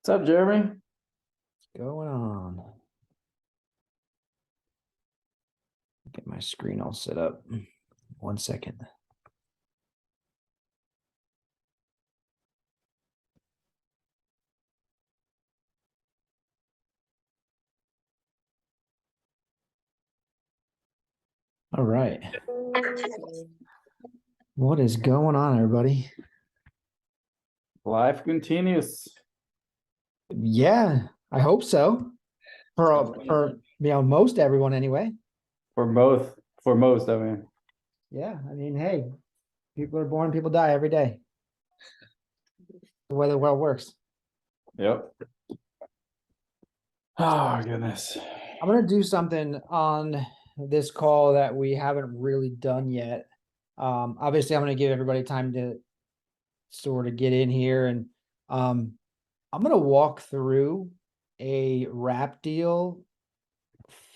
What's up, Jeremy? Going on. Get my screen all set up. 1 second. All right. What is going on, everybody? Life continues. Yeah, I hope so. For most everyone anyway. For most, I mean. Yeah, I mean, hey, people are born, people die every day. The way the world works. Yep. Oh, goodness. I'm gonna do something on this call that we haven't really done yet. Obviously, I'm gonna give everybody time to sort of get in here, and I'm gonna walk through a wrap deal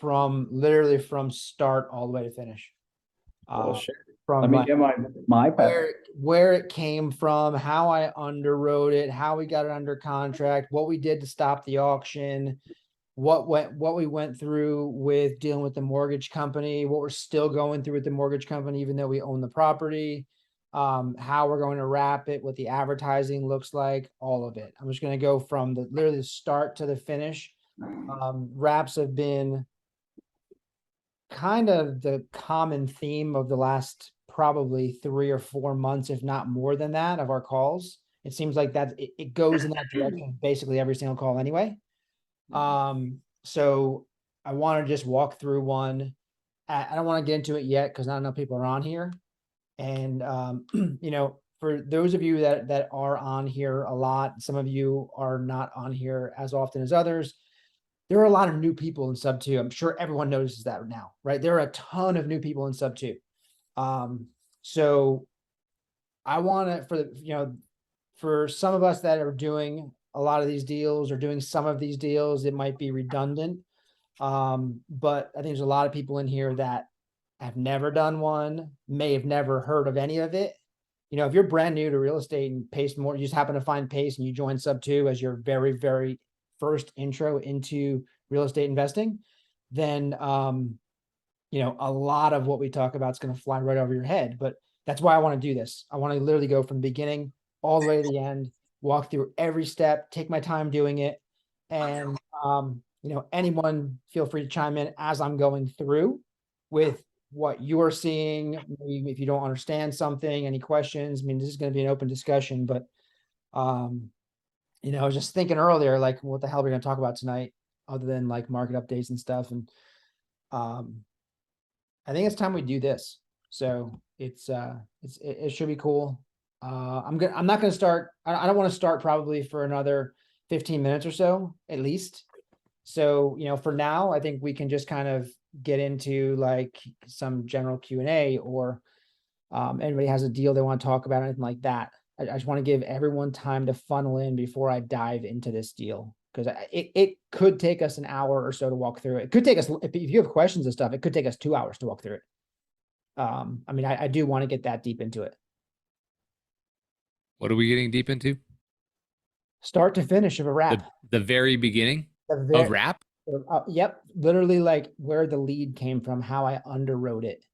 from literally from start all the way to finish. Bullshit. From Let me get my path. where it came from, how I underwrote it, how we got it under contract, what we did to stop the auction, what we went through with dealing with the mortgage company, what we're still going through with the mortgage company, even though we own the property, how we're going to wrap it, what the advertising looks like, all of it. I'm just going to go from literally the start to the finish. Wraps have been kind of the common theme of the last probably 3 or 4 months, if not more than that, of our calls. It seems like that it goes in that direction basically every single call anyway. So I want to just walk through one. I don't want to get into it yet because not enough people are on here. And for those of you that are on here a lot, some of you are not on here as often as others. There are a lot of new people in sub 2. I'm sure everyone notices that now, right? There are a ton of new people in sub 2. So I want to, for some of us that are doing a lot of these deals or doing some of these deals, it might be redundant. But I think there's a lot of people in here that have never done one, may have never heard of any of it. If you're brand new to real estate and Pace more, you just happen to find Pace and you join sub 2 as your very, very first intro into real estate investing, then, a lot of what we talk about is going to fly right over your head. But that's why I want to do this. I want to literally go from the beginning all the way to the end, walk through every step, take my time doing it. And, anyone feel free to chime in as I'm going through with what you're seeing. Maybe if you don't understand something, any questions. I mean, this is going to be an open discussion, but, I was just thinking earlier, like, what the hell are we going to talk about tonight other than like market updates and stuff. And, I think it's time we do this. So it should be cool. I'm not going to start. I don't want to start probably for another 15 minutes or so, at least. So, for now, I think we can just kind of get into like some general Q&A, or anybody has a deal they want to talk about, anything like that. I just want to give everyone time to funnel in before I dive into this deal, because it could take us an hour or so to walk through it. It could take us, if you have questions and stuff, it could take us 2 hours to walk through it. I do want to get that deep into it. What are we getting deep into? Start to finish of a wrap. The very beginning of wrap? Yep. Literally like where the lead came from, how I underwrote it,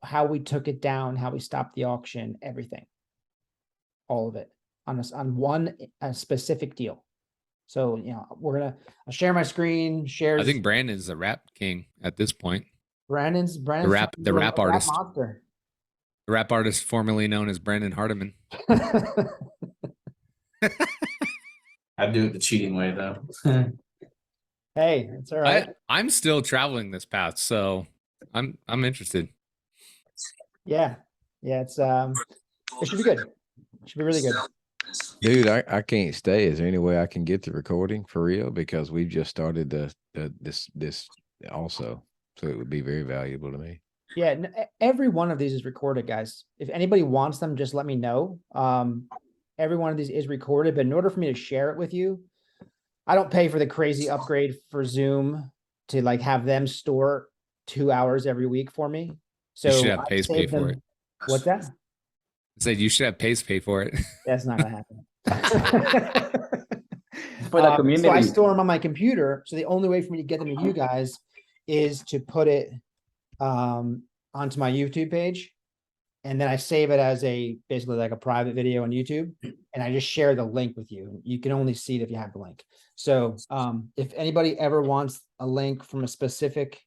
how we took it down, how we stopped the auction, everything. All of it on one specific deal. So, I'll share my screen, I think Brandon's the rap king at this point. Brandon's the rap artist. Monster. The rap artist formerly known as Brandon Hardiman. I do it the cheating way though. Hey, it's all right. I'm still traveling this path, so I'm interested. Yeah. It should be good. It should be really good. Dude, I can't stay. Is there any way I can get the recording for real? Because we've just started this also. So it would be very valuable to me. Yeah, every one of these is recorded, guys. If anybody wants them, just let me know. Every one of these is recorded, but in order for me to share it with you, I don't pay for the crazy upgrade for Zoom to like have them store 2 hours every week for me. So you should have Pace pay for it. What's that? I said you should have Pace pay for it. That's not gonna happen. For the So I community. store them on my computer. So the only way for me to get them to you guys is to put it onto my YouTube page. And then I save it as basically like a private video on YouTube. And I just share the link with you. You can only see it if you have the link. So if anybody ever wants a link from a specific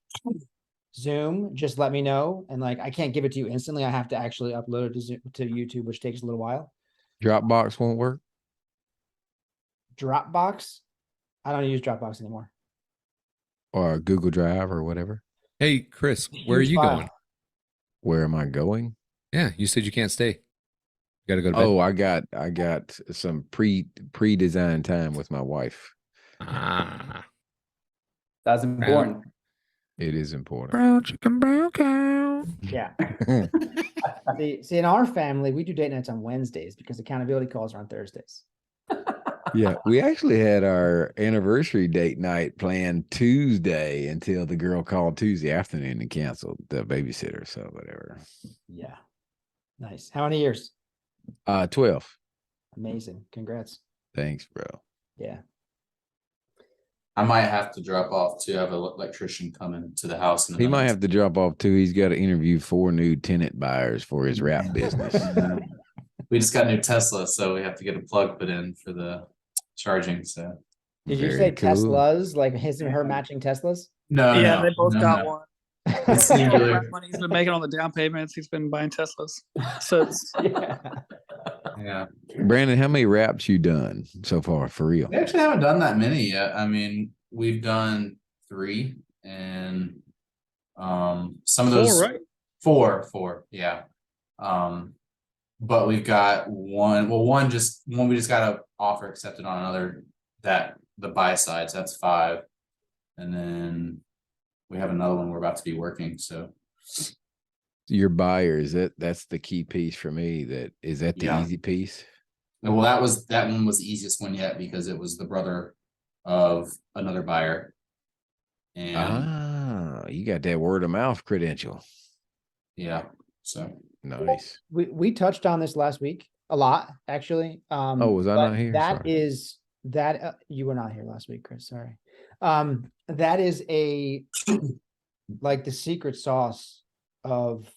Zoom, just let me know. And like, I can't give it to you instantly. I have to actually upload it to to YouTube, which takes a little while. Dropbox won't work. Dropbox. I don't use Dropbox anymore. Or Google Drive or whatever. Hey, Chris, where are Huge you file. going? Where am I going? Yeah, you said you can't stay. You got to go to bed. Oh, I got some pre-designed time with my wife. Ah, That's important. It is important. brown chicken, brown cow. Yeah. See, in our family, we do date nights on Wednesdays because accountability calls are on Thursdays. Yeah, we actually had our anniversary date night planned Tuesday until the girl called Tuesday afternoon and canceled the babysitter. So whatever. Yeah. Nice. How many years? 12. Amazing. Congrats. Thanks, bro. Yeah. I might have to drop off to have an electrician come into the house. In a He might minute. have to drop off too. He's got to interview 4 new tenant buyers for his wrap business. We just got new Tesla, so we have to get a plug put in for the charging. So Did you Very say cool. Teslas, like his and her matching Teslas? no, Yeah, no, they both no, got no. one. It's singular. Money he's been making on the down payments. He's been buying Teslas. So it's, Yeah. Yeah, Brandon, how many wraps you done so far for real? we actually haven't done that many yet. I mean, we've done 3, and some of those 4, right? 4, yeah. But we've got one. Well, one we just got a offer accepted on another that the buy side. So that's 5, and then we have another one we're about to be working. So Your buyers, that's the key piece for me. That is that the Yeah. easy piece? well, that one was the easiest one yet because it was the brother of another buyer, and You got that word of mouth credential. yeah, so Nice. We touched on this last week a lot, actually. Oh, was I but not here? That Sorry. is that you were not here last week, Chris. Sorry. That is like the secret sauce of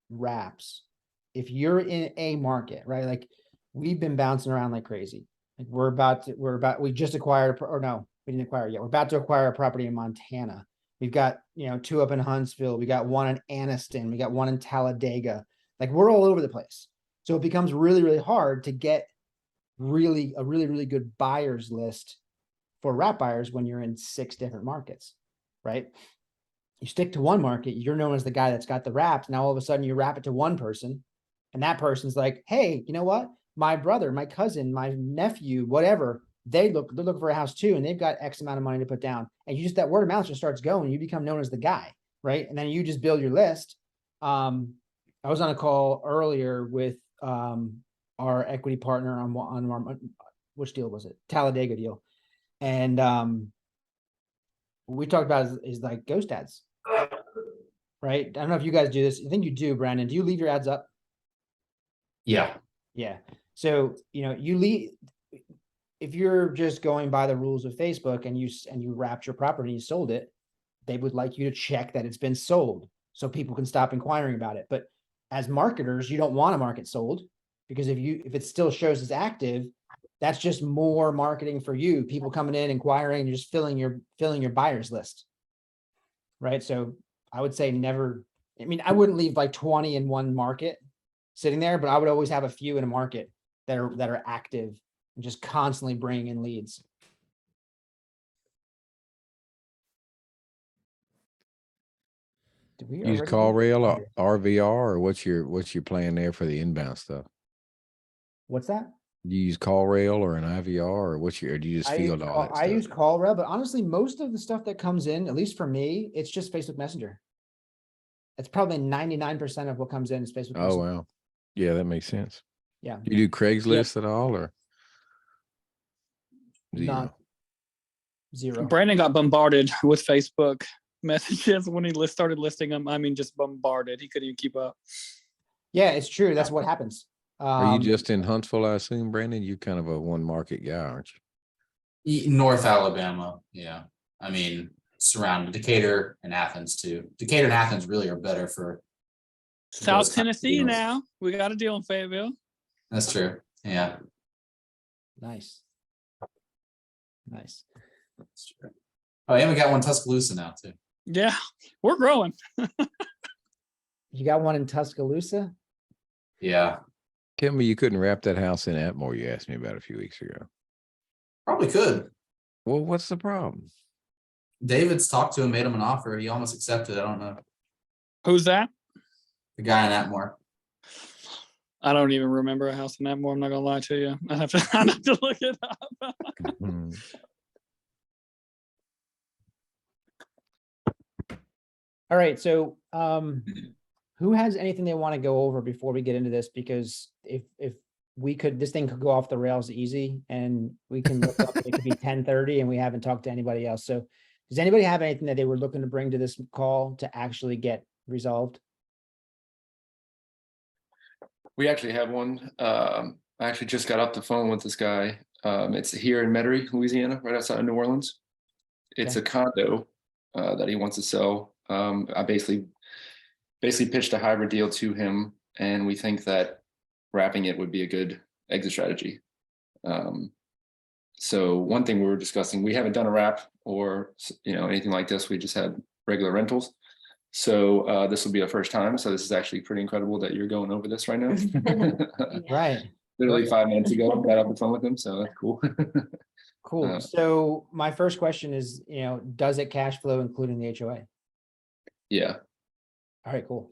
wraps. If you're in a market, right? Like we've been bouncing around like crazy. Like we just acquired, or no, we didn't acquire yet. We're about to acquire a property in Montana. We've got, 2 up in Huntsville. We got 1 in Anniston. We got 1 in Talladega. Like we're all over the place. So it becomes really, really hard to get a really good buyers list for wrap buyers when you're in 6 different markets, right? You stick to one market, you're known as the guy that's got the wraps. Now all of a sudden you wrap it to one person, and that person's like, hey, you know what? My brother, my cousin, my nephew, whatever, they're looking for a house too, and they've got X amount of money to put down. And that word of mouth just starts going. You become known as the guy, right? And then you just build your list. I was on a call earlier with our equity partner on which deal was it? Talladega deal. And what we talked about is like ghost ads, right? I don't know if you guys do this. I think you do, Brandon. Do you leave your ads up? yeah. Yeah. So, you leave, if you're just going by the rules of Facebook and you wrapped your property and you sold it, they would like you to check that it's been sold so people can stop inquiring about it. But as marketers, you don't want to market sold, because if it still shows as active, that's just more marketing for you. People coming in, inquiring, and just filling your buyers list. Right. So I would say never, I wouldn't leave like 20 in one market sitting there, but I would always have a few in a market that are active and just constantly bringing in leads. Did we Use already call do- rail or RVR, or what's your plan there for the inbound stuff? What's that? You use call rail or an IVR, or or do you just field all that I stuff? use CallRail, but honestly, most of the stuff that comes in, at least for me, it's just Facebook Messenger. It's probably 99% of what comes in is Facebook Oh Messenger. wow, yeah, that makes sense. Yeah. You do Craigslist at all, or Not zero. Brandon got bombarded with Facebook messages when he started listing them. Just bombarded. He couldn't even keep up. Yeah, it's true. That's what happens. Are you just in Huntsville? I assume, Brandon. You kind of a one market guy, aren't you? North Alabama, yeah. I mean, surrounded Decatur and Athens too. Decatur and Athens really are better for South those kind of Tennessee deals. now. We got a deal in Fayetteville. That's true. Yeah. Nice. Nice. That's true. Oh, and we got one Tuscaloosa now too. Yeah, we're growing. You got one in Tuscaloosa? Yeah. Tell me you couldn't wrap that house in Atmore you asked me about a few weeks ago. Probably could. Well, what's the problem? David's talked to him, made him an offer. He almost accepted. I don't know. Who's that? The guy in Atmore. I don't even remember a house in Atmore. I'm not gonna lie to you. I'd have to look it up. Mhm. All right, so who has anything they want to go over before we get into this? Because if we could, this thing could go off the rails easy, and we can look up, it could be 10:30 and we haven't talked to anybody else. So does anybody have anything that they were looking to bring to this call to actually get resolved? We actually have one. I actually just got off the phone with this guy. It's here in Metairie, Louisiana, right outside of New Orleans. It's Okay. a condo that he wants to sell. I basically pitched a hybrid deal to him, and we think that wrapping it would be a good exit strategy. So one thing we were discussing, we haven't done a wrap or anything like this. We just had regular rentals. So this will be our first time. So this is actually pretty incredible that you're going over this right now. Right. Literally Perfect. 5 minutes ago, got off the phone with him. So that's cool. Cool. So my first question is, does it cash flow including the HOA? Yeah, All right, cool.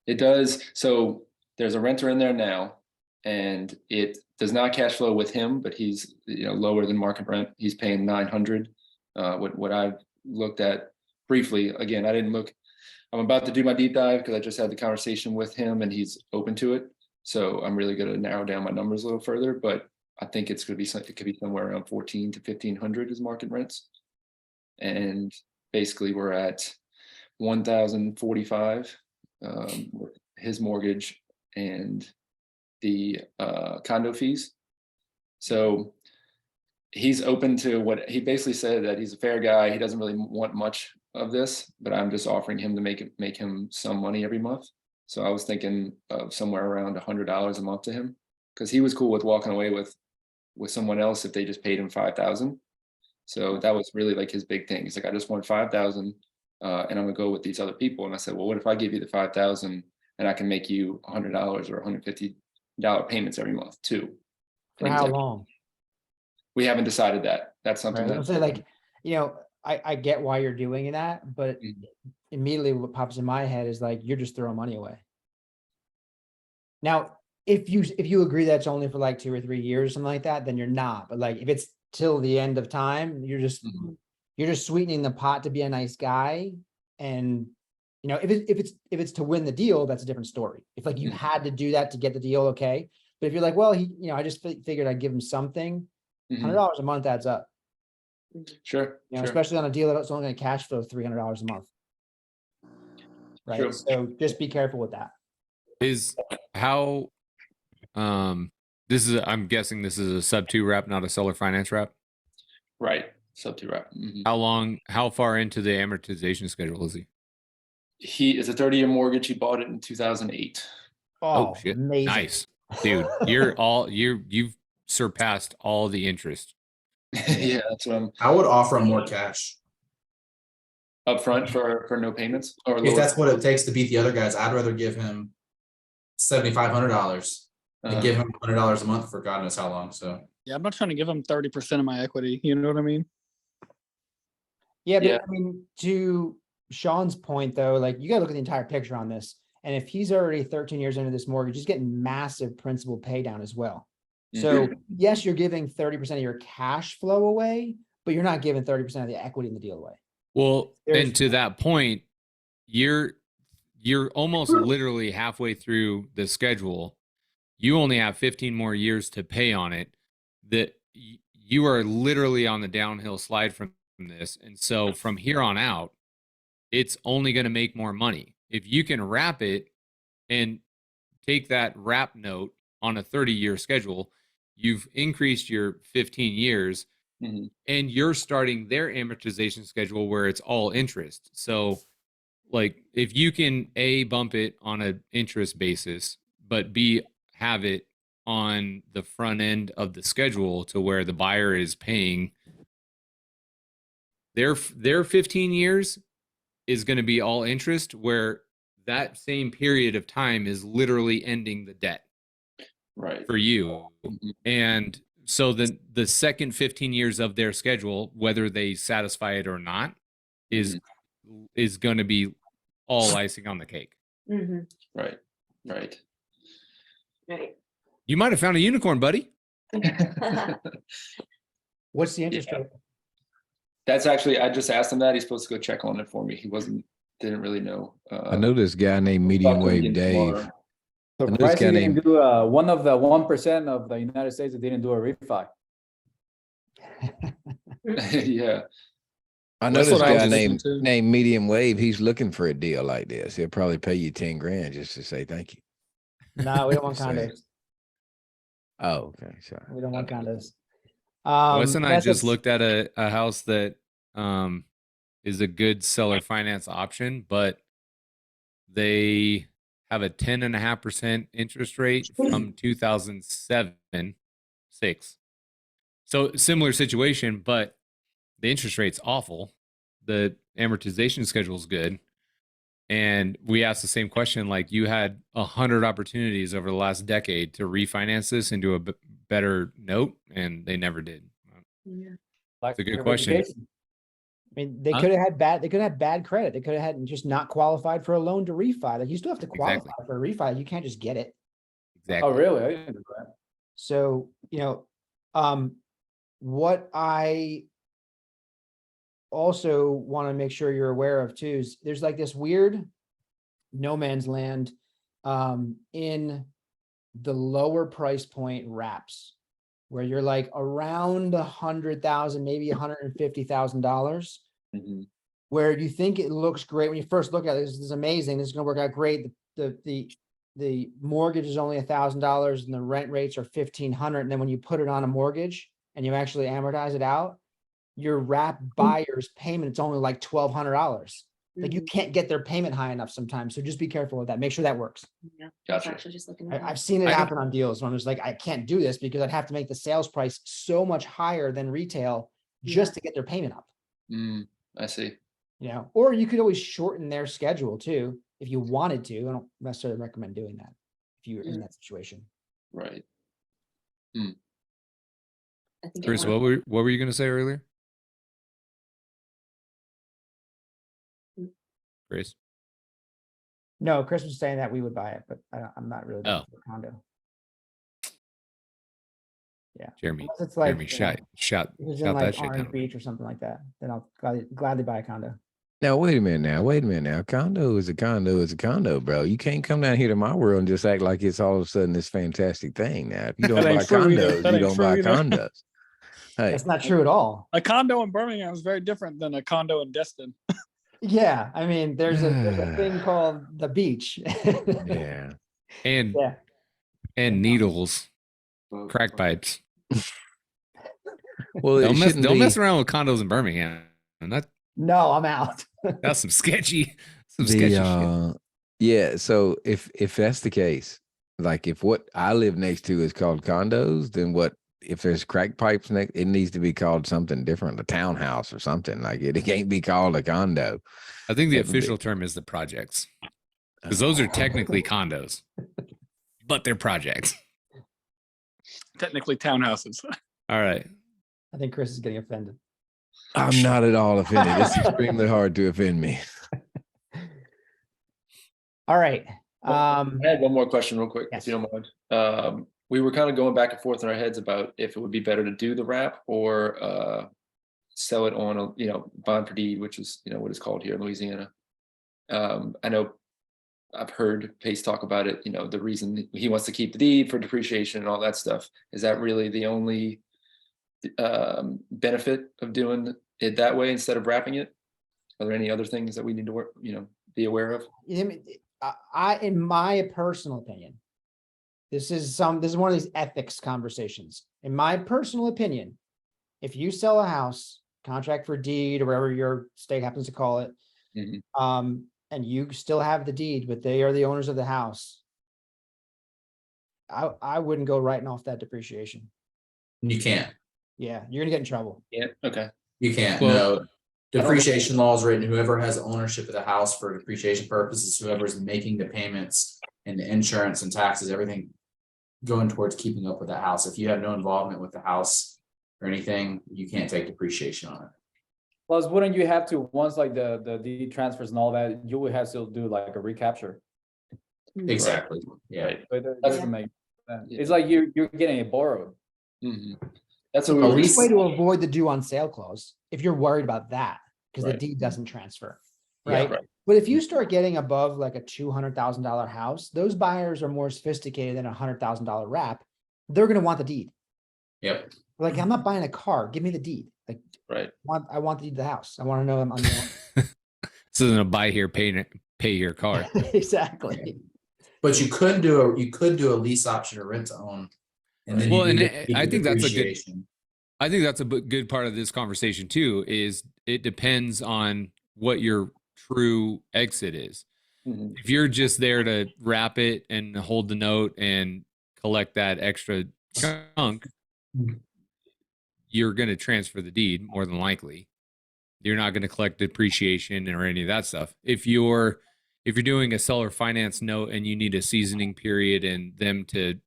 it does. So there's a renter in there now, and it does not cash flow with him, but he's lower than market rent. He's paying 900. What I've looked at briefly, again, I didn't look. I'm about to do my deep dive because I just had the conversation with him and he's open to it. So I'm really going to narrow down my numbers a little further, but I think it could be somewhere around 1,400 to 1,500 is market rents. And basically we're at 1,045 with his mortgage and the condo fees. So he's open to what he basically said, that he's a fair guy. He doesn't really want much of this, but I'm just offering him to make him some money every month. So I was thinking of somewhere around $100 a month to him, because he was cool with walking away with someone else if they just paid him 5,000. So that was really like his big thing. He's like, I just want 5,000, and I'm gonna go with these other people. And I said, well, what if I give you the 5,000 and I can make you $100 or $150 payments every month too? For And he was how like, long? we haven't decided that. That's something Right. I'm that saying, like, I get why you're doing that, but Mhm. immediately what pops in my head is like, you're just throwing money away. Now, if you agree that's only for like 2 or 3 years or something like that, then you're not. But like, if it's till the end of time, you're just sweetening the pot to be a nice guy. And if it's to win the deal, that's a different story. If like you Mhm. had to do that to get the deal, okay. But if you're like, well, I just figured I'd give him something, Mhm. $100 a month adds up. Sure. Sure. Especially on a deal that's only going to cash flow $300 a month. Right. True. So just be careful with that. Is how I'm guessing this is a sub 2 wrap, not a seller finance wrap. Right. Sub 2 wrap. How far into the amortization schedule is he? He is a 30-year mortgage. He bought it in 2008. Oh shit. Amazing. Nice. Dude, you've surpassed all the interest. Yeah, that's what I'm I would offer him more cash. up front for no payments or If lower. that's what it takes to beat the other guys, I'd rather give him $7,500 and give him $100 a month for God knows how long. So Yeah, I'm not trying to give him 30% of my equity. You know what I mean? Yeah, but Yeah. I mean, to Sean's point though, like you gotta look at the entire picture on this. And if he's already 13 years into this mortgage, he's getting massive principal pay down as well. So yes, you're giving 30% of your cash flow away, but you're not giving 30% of the equity in the deal away. Well, There's- and to that point, you're almost literally halfway through the schedule. You only have 15 more years to pay on it. That you are literally on the downhill slide from this. And so from here on out, it's only going to make more money. If you can wrap it and take that wrap note on a 30-year schedule, you've increased your 15 years. Mhm. and you're starting their amortization schedule where it's all interest. So like if you can A, bump it on an interest basis, but B, have it on the front end of the schedule to where the buyer is paying their 15 years is going to be all interest, where that same period of time is literally ending the debt Right. for you. Mhm. And so then the second 15 years of their schedule, whether they satisfy it or not, is going to be all icing on the cake. Mm-hmm. Right. Right. Right. You might have found a unicorn, buddy. What's the interest Yeah. rate? That's actually, I just asked him that. He's supposed to go check on it for me. He didn't really know. I know this guy named Medium Wave Dave. I know this Surprised guy he didn't named do one of the 1% of the United States that didn't do a refi. Yeah. I know That's this what I guy was listening to. named Medium Wave. He's looking for a deal like this. He'll probably pay you 10 grand just to say thank you. No, we don't want Just saying. condos. Oh, okay. Sorry. We don't want Okay. condos. Wes and I that's just what's- looked at a house that is a good seller finance option, but they have a 10.5% interest rate from 2007-6. So similar situation, but the interest rate's awful. The amortization schedule is good. And we asked the same question, like you had 100 opportunities over the last decade to refinance this into a better note, and they never did. Yeah. Like It's a good your question. vacation. I mean, they Huh? could have had bad credit. They could have had just not qualified for a loan to refi. Like you still have to qualify Exactly. for a refi. You can't just get it. Exactly. Oh, really? I didn't do that. So, what I also want to make sure you're aware of too is there's like this weird no man's land in the lower price point wraps where you're like around $100,000, maybe $150,000, Mhm. where you think it looks great when you first look at it. This is amazing. This is going to work out great. The mortgage is only $1,000 and the rent rates are $1,500. And then when you put it on a mortgage and you actually amortize it out, your wrap buyer's payment, it's only like $1,200. Like you can't get their payment high enough sometimes. So just be careful with that. Make sure that works. Yeah. I was Gotcha. actually just looking at that. I've seen it I don't- happen on deals when I'm just like, I can't do this because I'd have to make the sales price so much higher than retail just to get their payment up. I see. Or you could always shorten their schedule too, if you wanted to. I don't necessarily recommend doing that if you're in that situation. Right. I think Chris, it what were you going to say earlier? Chris? No, Chris was saying that we would buy it, but I'm not really buying Oh. a condo. Yeah. Jeremy, Unless it's like, Jeremy, shout if it's in that like shit Orange down. Beach or something like that, then I'll gladly buy a condo. Now, wait a minute now. Condo is a condo, bro. You can't come down here to my world and just act like it's all of a sudden this fantastic thing. Now, if you don't That buy ain't true either. condos, That you ain't don't true buy either. condos. Hey, That's not true at all. A condo in Birmingham is very different than a condo in Destin. Yeah. I mean, there's a thing called the beach. yeah. And Yeah. and needles, Well, crack pipes. Well, Don't it shouldn't don't be. mess around with condos in Birmingham. And No, I'm out. that's some sketchy sketchy shit. Yeah. So if that's the case, like if what I live next to is called condos, then what? If there's crack pipes next, it needs to be called something different, a townhouse or something. Like it can't be called a condo. I think the That would be- official term is the projects. Because those are technically condos. But they're projects. Technically townhouses. All right. I think Chris is getting offended. I'm not at all offended. It's extremely hard to offend me. All right. I had one more question real quick, Yes. if you don't mind. We were kind of going back and forth in our heads about if it would be better to do the wrap or sell it on a bond per deed, which is what it's called here in Louisiana. I know I've heard Pace talk about it, the reason he wants to keep the deed for depreciation and all that stuff. Is that really the only benefit of doing it that way instead of wrapping it? Are there any other things that we need to be aware of? In my personal opinion, this is one of these ethics conversations. In my personal opinion, if you sell a house, contract for deed or whatever your state happens to call it, Mhm. and you still have the deed, but they are the owners of the house, I wouldn't go writing off that depreciation. You can't. Yeah, you're gonna get in trouble. Yeah, okay. You can't, Well, no. I don't think- Depreciation law is written, whoever has ownership of the house for depreciation purposes, whoever's making the payments and the insurance and taxes, everything going towards keeping up with that house. If you have no involvement with the house or anything, you can't take depreciation on it. Plus, wouldn't you have to, once like the deed transfers and all that, you would have to do like a recapture? Exactly, yeah. Right. So it That's- doesn't make sense. Yeah. It's like you're getting it borrowed. Mhm. That's what we At were least- Way to avoid the due on sale clause, if you're worried about that, because the Right. deed doesn't transfer. Yeah, Right? right. But if you start getting above like a $200,000 house, those buyers are more sophisticated than $100,000 wrap. They're gonna want the deed. Yep, Like, I'm not buying a car, give me the deed. Like, Right. I want the deed of the house. I wanna know I'm on the. This isn't a buy here, pay here car. Exactly. but you could do a lease option or rent to own. And then Well, you and can keep I the think that's a good- depreciation. I think that's a good part of this conversation too, is it depends on what your true exit is. Mhm. If you're just there to wrap it and hold the note and collect that extra chunk, you're going to transfer the deed more than likely. You're not going to collect depreciation or any of that stuff. If you're doing a seller finance note and you need a seasoning period and them to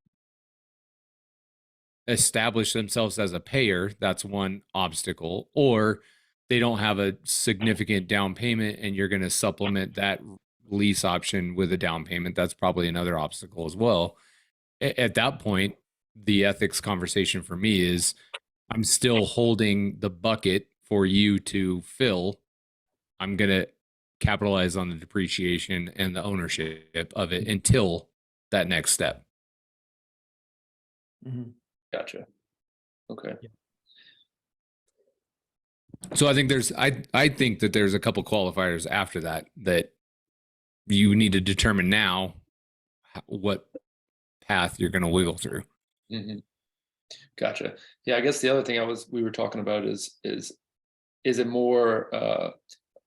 establish themselves as a payer, that's one obstacle. Or they don't have a significant down payment and you're going to supplement that lease option with a down payment. That's probably another obstacle as well. At that point, the ethics conversation for me is I'm still holding the bucket for you to fill. I'm going to capitalize on the depreciation and the ownership of it until that next step. Mhm. Gotcha. Okay. So I think I think that there's a couple qualifiers after that you need to determine now what path you're going to wiggle through. hmm Gotcha. Yeah, I guess the other thing we were talking about is it more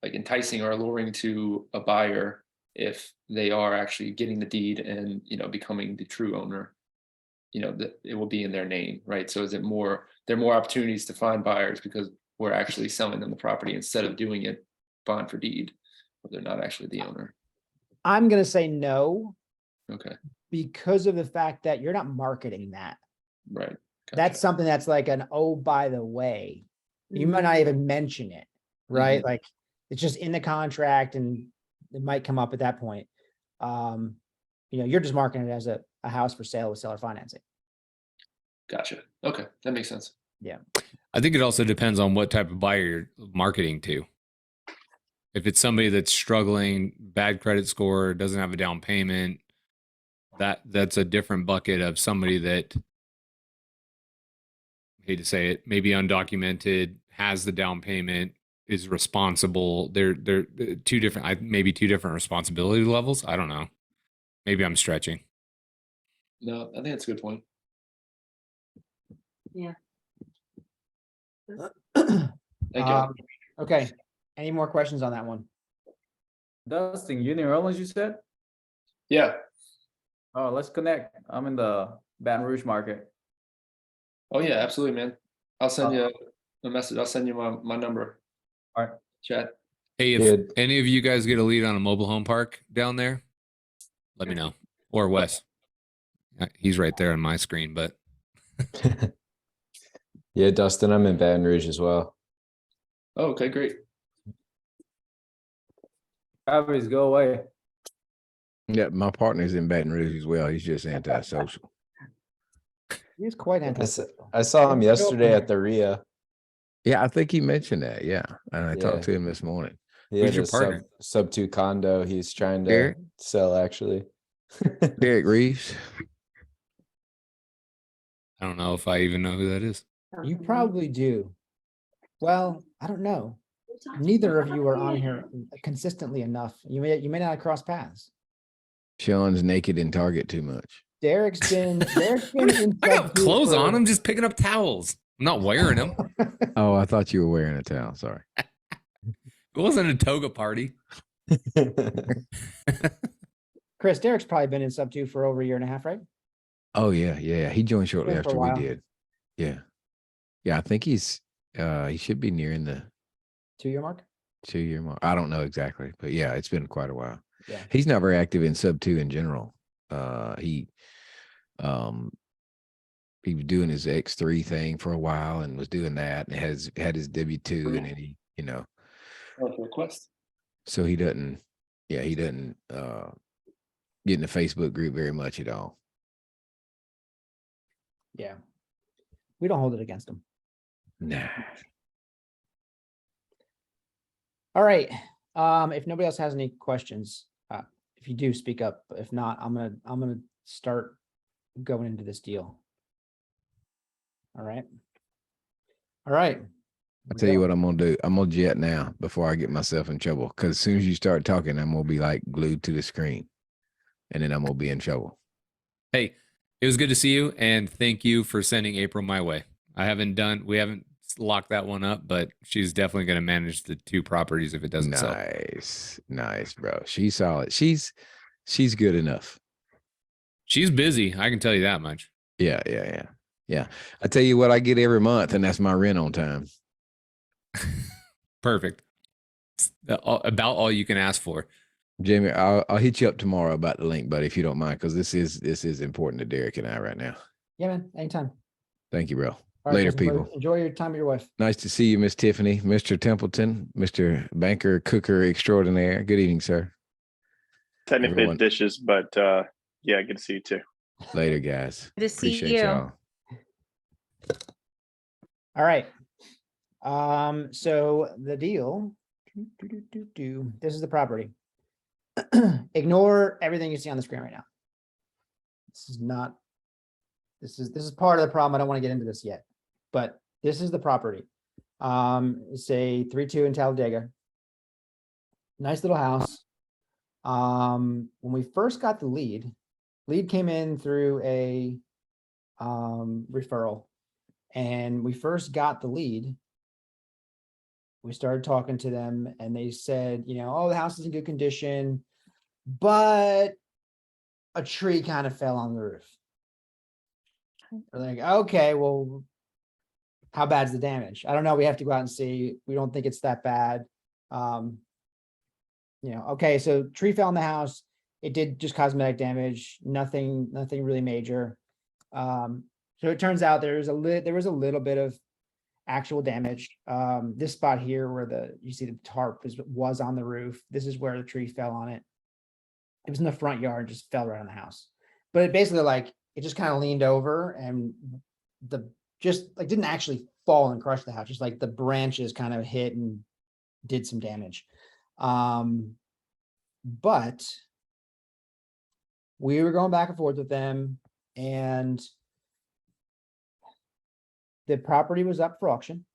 like enticing or alluring to a buyer if they are actually getting the deed and becoming the true owner? That it will be in their name, right? So is it there are more opportunities to find buyers because we're actually selling them the property instead of doing it bond for deed, but they're not actually the owner. I'm gonna say no, Okay, because of the fact that you're not marketing that. right. That's something that's like an, oh, by the way, you might not even mention it, right? Like, it's just in the contract and it might come up at that point. You're just marketing it as a house for sale with seller financing. Gotcha. Okay, that makes sense. I think it also depends on what type of buyer you're marketing to. If it's somebody that's struggling, bad credit score, doesn't have a down payment, that's a different bucket of somebody that, I hate to say it, maybe undocumented, has the down payment, is responsible. They're two different, maybe two different responsibility levels. I don't know. Maybe I'm stretching. No, I think that's a good point. Thank you. Okay, any more questions on that one? Dustin, you in New Orleans, you said? Yeah. Oh, let's connect. I'm in the Baton Rouge market. Oh yeah, absolutely, man. I'll send you a message. I'll send you my number. All right. Chat. Hey, if Good. any of you guys get a lead on a mobile home park down there, let me know. Or Wes. He's right there on my screen, but Yeah, Dustin, I'm in Baton Rouge as well. Oh, okay, great. Travis, go away. Yeah, my partner's in Baton Rouge as well. He's just antisocial. He's quite I antisocial. saw him Let's go yesterday from at the RIA. Yeah, I think he mentioned that. Yeah. And I Yeah. talked to him this morning. He Who's had your a partner? sub 2 condo he's trying to Derek? sell actually. Derek Reeves. I don't know if I even know who that is. You probably do. Well, I don't know. Neither of you are on here consistently enough. You may not cross paths. Sean's naked in Target too much. Derek's been in I got sub two clothes for- on. I'm just picking up towels. I'm not wearing them. Oh, I thought you were wearing a towel. Sorry. It wasn't a toga party. Chris, Derek's probably been in sub 2 for over a year and a half, right? Oh yeah, yeah. He joined shortly Yeah, for a after we while. did. Yeah. Yeah, I think he should be nearing the 2-year mark. 2-year mark. I don't know exactly, but yeah, it's been quite a while. Yeah. He's not very active in sub 2 in general. He was doing his X3 thing for a while and was doing that and has had his W2 and then he, Request. so he doesn't get in the Facebook group very much at all. Yeah. We don't hold it against him. Nah. All right. If nobody else has any questions, if you do, speak up. But if not, I'm gonna start going into this deal. All right. All right. I'll tell you what I'm gonna do. I'm gonna jet now before I get myself in trouble. Because as soon as you start talking, I'm gonna be like glued to the screen, and then I'm gonna be in trouble. Hey, it was good to see you, and thank you for sending April my way. We haven't locked that one up, but she's definitely going to manage the 2 properties if it doesn't sell. Nice, bro. She's solid. She's good enough. She's busy. I can tell you that much. Yeah. I tell you what I get every month, and that's my rent on time. Perfect. About all you can ask for. Jamie, I'll hit you up tomorrow about the link, buddy, if you don't mind, because this is important to Derek and I right now. Yeah, man. Anytime. Thank you, bro. All right, Later, guys, enjoy- people. Enjoy your time with your wife. Nice to see you, Miss Tiffany, Mr. Templeton, Mr. Banker Cooker Extraordinaire. Good evening, sir. Technically Everyone. dishes, but yeah, good to see you too. Later, guys. Good to see Appreciate you. y'all. All right. So the deal. This is the property. Ignore everything you see on the screen right now. This is part of the problem. I don't want to get into this yet, but this is the property. It's a 3-2 in Talladega. Nice little house. When we first got the lead came in through a referral, and we first got the lead. We started talking to them and they said, oh, the house is in good condition, but a tree kind of fell on the roof. We're like, okay, well, how bad's the damage? I don't know. We have to go out and see. We don't think it's that bad. Okay, so tree fell in the house. It did just cosmetic damage, nothing really major. So it turns out there was a little bit of actual damage. This spot here where you see the tarp was on the roof. This is where the tree fell on it. It was in the front yard, just fell right on the house. But it basically it just kind of leaned over and didn't actually fall and crush the house. Just like the branches kind of hit and did some damage. But we were going back and forth with them, and the property was up for auction.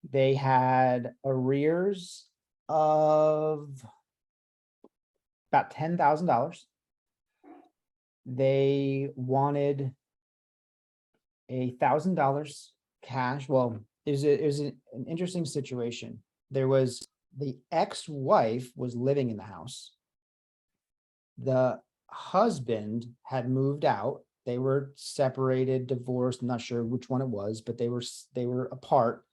They had arrears of about $10,000. They wanted $1,000 cash. Well, it was an interesting situation. The ex-wife was living in the house. The husband had moved out. They were separated, divorced. I'm not sure which one it was, but they were apart.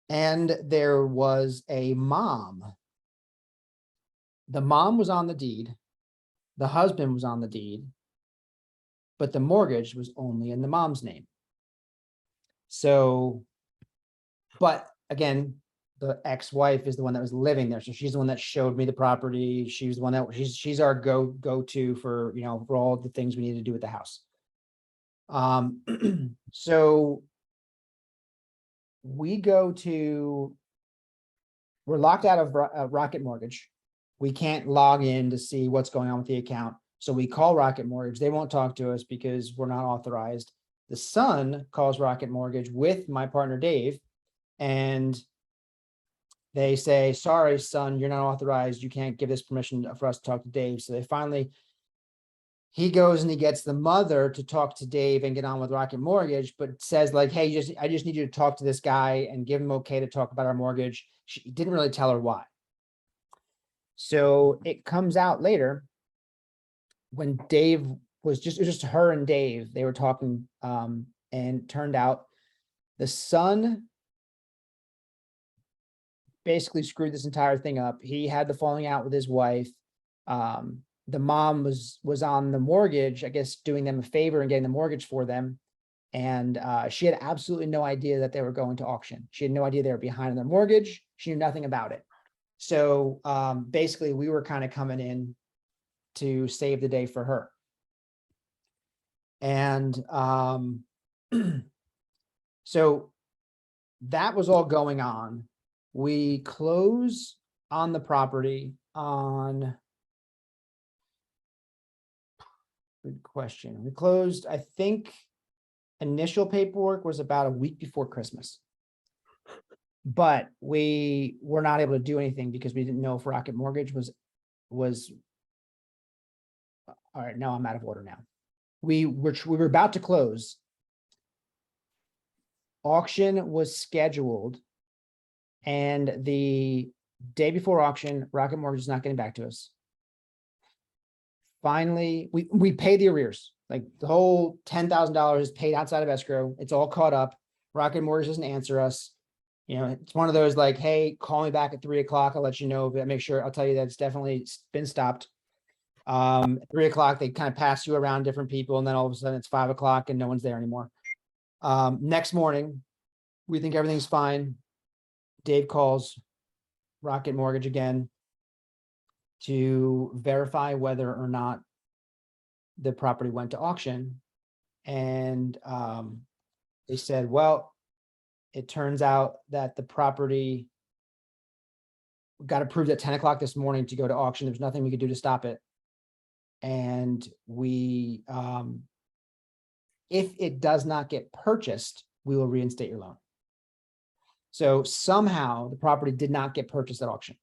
And there was a mom. The mom was on the deed. The husband was on the deed, but the mortgage was only in the mom's name. So, but again, the ex-wife is the one that was living there. So she's the one that showed me the property. She's the one that she's our go-to for, for all the things we need to do with the house. So we're locked out of Rocket Mortgage. We can't log in to see what's going on with the account. So we call Rocket Mortgage. They won't talk to us because we're not authorized. The son calls Rocket Mortgage with my partner, Dave, and they say, sorry, son, you're not authorized. You can't give this permission for us to talk to Dave. So they finally he goes and he gets the mother to talk to Dave and get on with Rocket Mortgage, but says like, hey, I just need you to talk to this guy and give him okay to talk about our mortgage. She didn't really tell her why. So it comes out later when Dave was it was just her and Dave, they were talking, and turned out the son basically screwed this entire thing up. He had the falling out with his wife. The mom was on the mortgage, I guess, doing them a favor and getting the mortgage for them. And she had absolutely no idea that they were going to auction. She had no idea they were behind on their mortgage. She knew nothing about it. So basically, we were kind of coming in to save the day for her. And so that was all going on. We close on the property on, good question. We closed, I think initial paperwork was about a week before Christmas. But we were not able to do anything because we didn't know if Rocket Mortgage was all right. Now I'm out of order now. We were about to close. Auction was scheduled, and the day before auction, Rocket Mortgage is not getting back to us. Finally, we paid the arrears. Like the whole $10,000 is paid outside of escrow. It's all caught up. Rocket Mortgage doesn't answer us. You know, it's one of those like, hey, call me back at 3 o'clock. I'll let you know, but make sure I'll tell you that it's definitely been stopped. 3 o'clock, they kind of pass you around different people, and then all of a sudden it's 5 o'clock and no one's there anymore. Next morning, we think everything's fine. Dave calls Rocket Mortgage again to verify whether or not the property went to auction. And they said, well, it turns out that the property got approved at 10 o'clock this morning to go to auction. There's nothing we could do to stop it. And we, if it does not get purchased, we will reinstate your loan. So somehow the property did not get purchased at auction.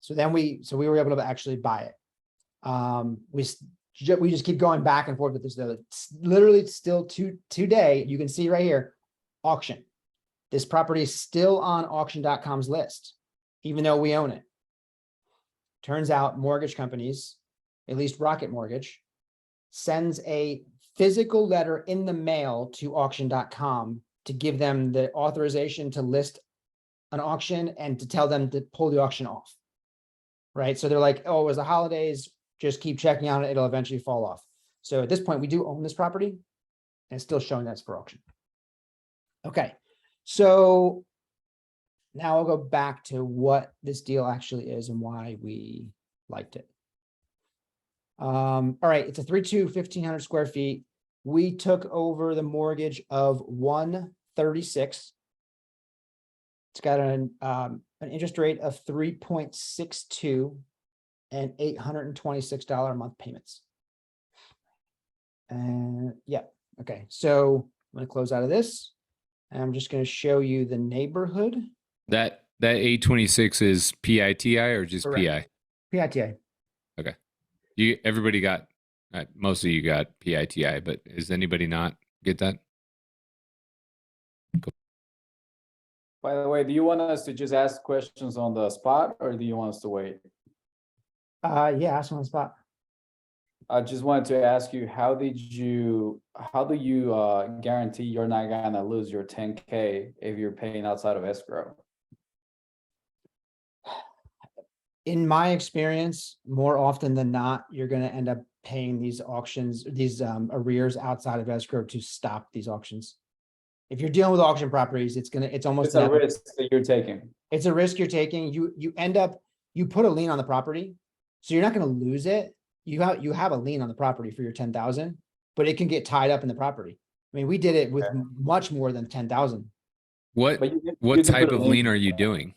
So then we were able to actually buy it. We just keep going back and forth with this. It's literally still today. You can see right here, auction. This property is still on auction.com's list, even though we own it. Turns out mortgage companies, at least Rocket Mortgage, sends a physical letter in the mail to auction.com to give them the authorization to list an auction and to tell them to pull the auction off. Right. So they're like, oh, it was the holidays, just keep checking on it. It'll eventually fall off. So at this point, we do own this property and it's still showing that's for auction. Okay. So now I'll go back to what this deal actually is and why we liked it. All right. It's a 3-2, 1,500 square feet. We took over the mortgage of 136. It's got an interest rate of 3.62 and $826 a month payments. And yeah, okay. So I'm going to close out of this. And I'm just going to show you the neighborhood. That 826 is PITI or just Correct. PI? PITA. Okay. Everybody got, most of you got PITI, but does anybody not get that? Cool. By the way, do you want us to just ask questions on the spot or do you want us to wait? Yeah, ask on the spot. I just wanted to ask you, how do you guarantee you're not gonna lose your 10K if you're paying outside of escrow? In my experience, more often than not, you're going to end up paying these auctions, these arrears outside of escrow to stop these auctions. If you're dealing with auction properties, it's almost It's a risk that you're taking. It's a risk you're taking. You end up, you put a lien on the property, so you're not going to lose it. You have a lien on the property for your 10,000, but it can get tied up in the property. I mean, we did it with much more than 10,000. What type of lien are you doing?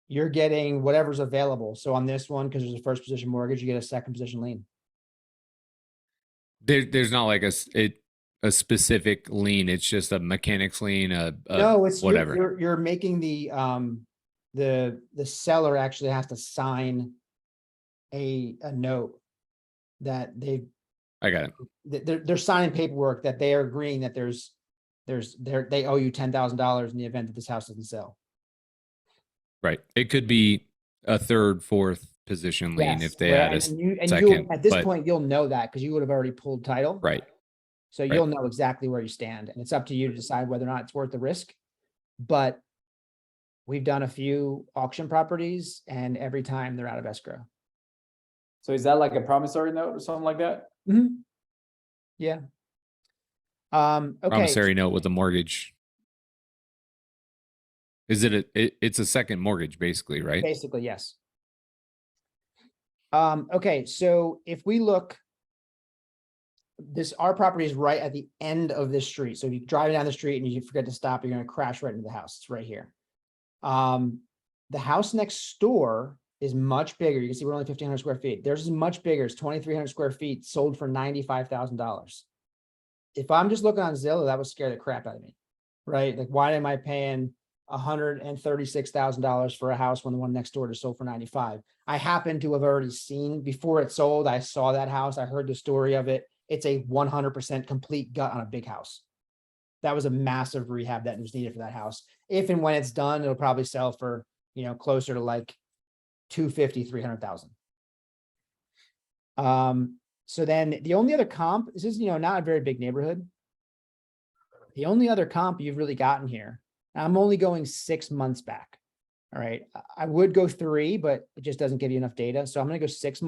You're getting whatever's available. So on this one, because there's a first position mortgage, you get a second position lien. There's not like a specific lien. It's just a mechanic's lien. No, it's whatever. You're making the seller actually has to sign a note that I got it. they're signing paperwork that they are agreeing that they owe you $10,000 in the event that this house doesn't sell. Right. It could be a third, fourth position lien if they where- had a and second. you'll at this but- point you'll know that because you would have already pulled title. Right. So Right. you'll know exactly where you stand, and it's up to you to decide whether or not it's worth the risk. But we've done a few auction properties, and every time they're out of escrow. So is that like a promissory note or something like that? Yeah. Okay. Promissory note with a mortgage. Is it's a second mortgage basically, right? Basically, yes. Okay, so if we look, our property is right at the end of this street. So if you drive down the street and you forget to stop, you're going to crash right into the house. It's right here. The house next door is much bigger. You can see we're only 1,500 square feet. Theirs is much bigger. It's 2,300 square feet, sold for $95,000. If I'm just looking on Zillow, that would scare the crap out of me, right? Like, why am I paying $136,000 for a house when the one next door is sold for 95? I happen to have already seen before it sold. I saw that house. I heard the story of it. It's a 100% complete gut on a big house. That was a massive rehab that was needed for that house. If and when it's done, it'll probably sell for, closer to like 250, 300,000. So then the only other comp, this is, not a very big neighborhood. The only other comp you've really gotten here, I'm only going 6 months back. All right. I would go 3, but it just doesn't give you enough data. So I'm going to go 6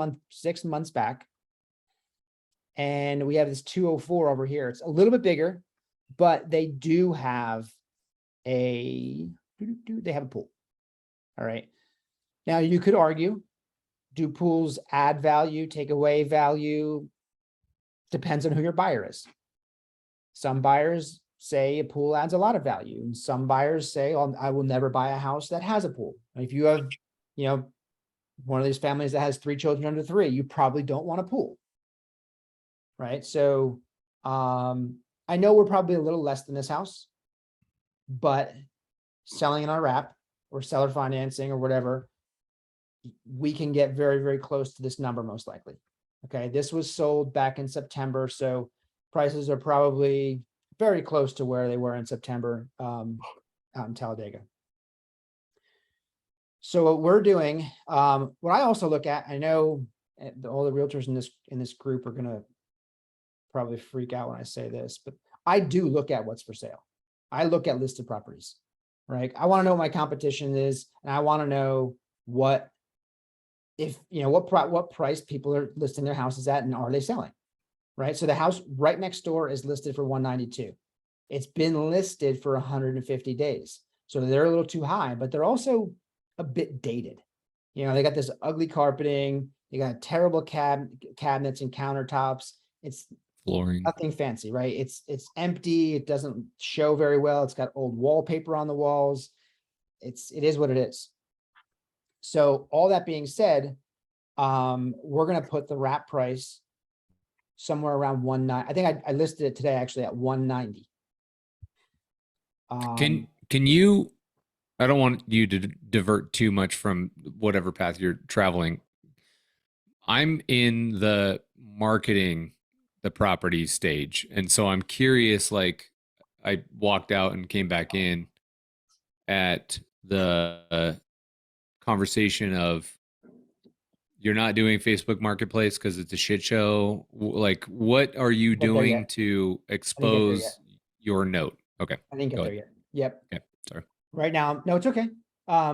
months back. And we have this 204 over here. It's a little bit bigger, but they do have they have a pool. All right. Now you could argue, do pools add value, take away value? Depends on who your buyer is. Some buyers say a pool adds a lot of value, and some buyers say, "Oh, I will never buy a house that has a pool." If you have, one of these families that has 3 children under 3, you probably don't want a pool. Right. So I know we're probably a little less than this house, but selling in our wrap or seller financing or whatever, we can get very, very close to this number most likely. Okay. This was sold back in September. So prices are probably very close to where they were in September out in Talladega. So what we're doing, what I also look at, I know all the realtors in this group are going to probably freak out when I say this, but I do look at what's for sale. I look at listed properties, right? I want to know what my competition is, and I want to know what price people are listing their houses at, and are they selling, right? So the house right next door is listed for 192. It's been listed for 150 days. So they're a little too high, but they're also a bit dated. They got this ugly carpeting, they got terrible cabinets and countertops. It's flooring, nothing fancy, right? It's empty. It doesn't show very well. It's got old wallpaper on the walls. It is what it is. So all that being said, we're going to put the wrap price somewhere around 190. I think I listed it today actually at 190. Can you, I don't want you to divert too much from whatever path you're traveling. I'm in the marketing the property stage. And so I'm curious, like I walked out and came back in at the conversation of you're not doing Facebook Marketplace because it's a shit show. Like, what are you doing to expose your note? Okay. I didn't get there yet. Yep. Okay. Sorry. Right now, no, it's okay. I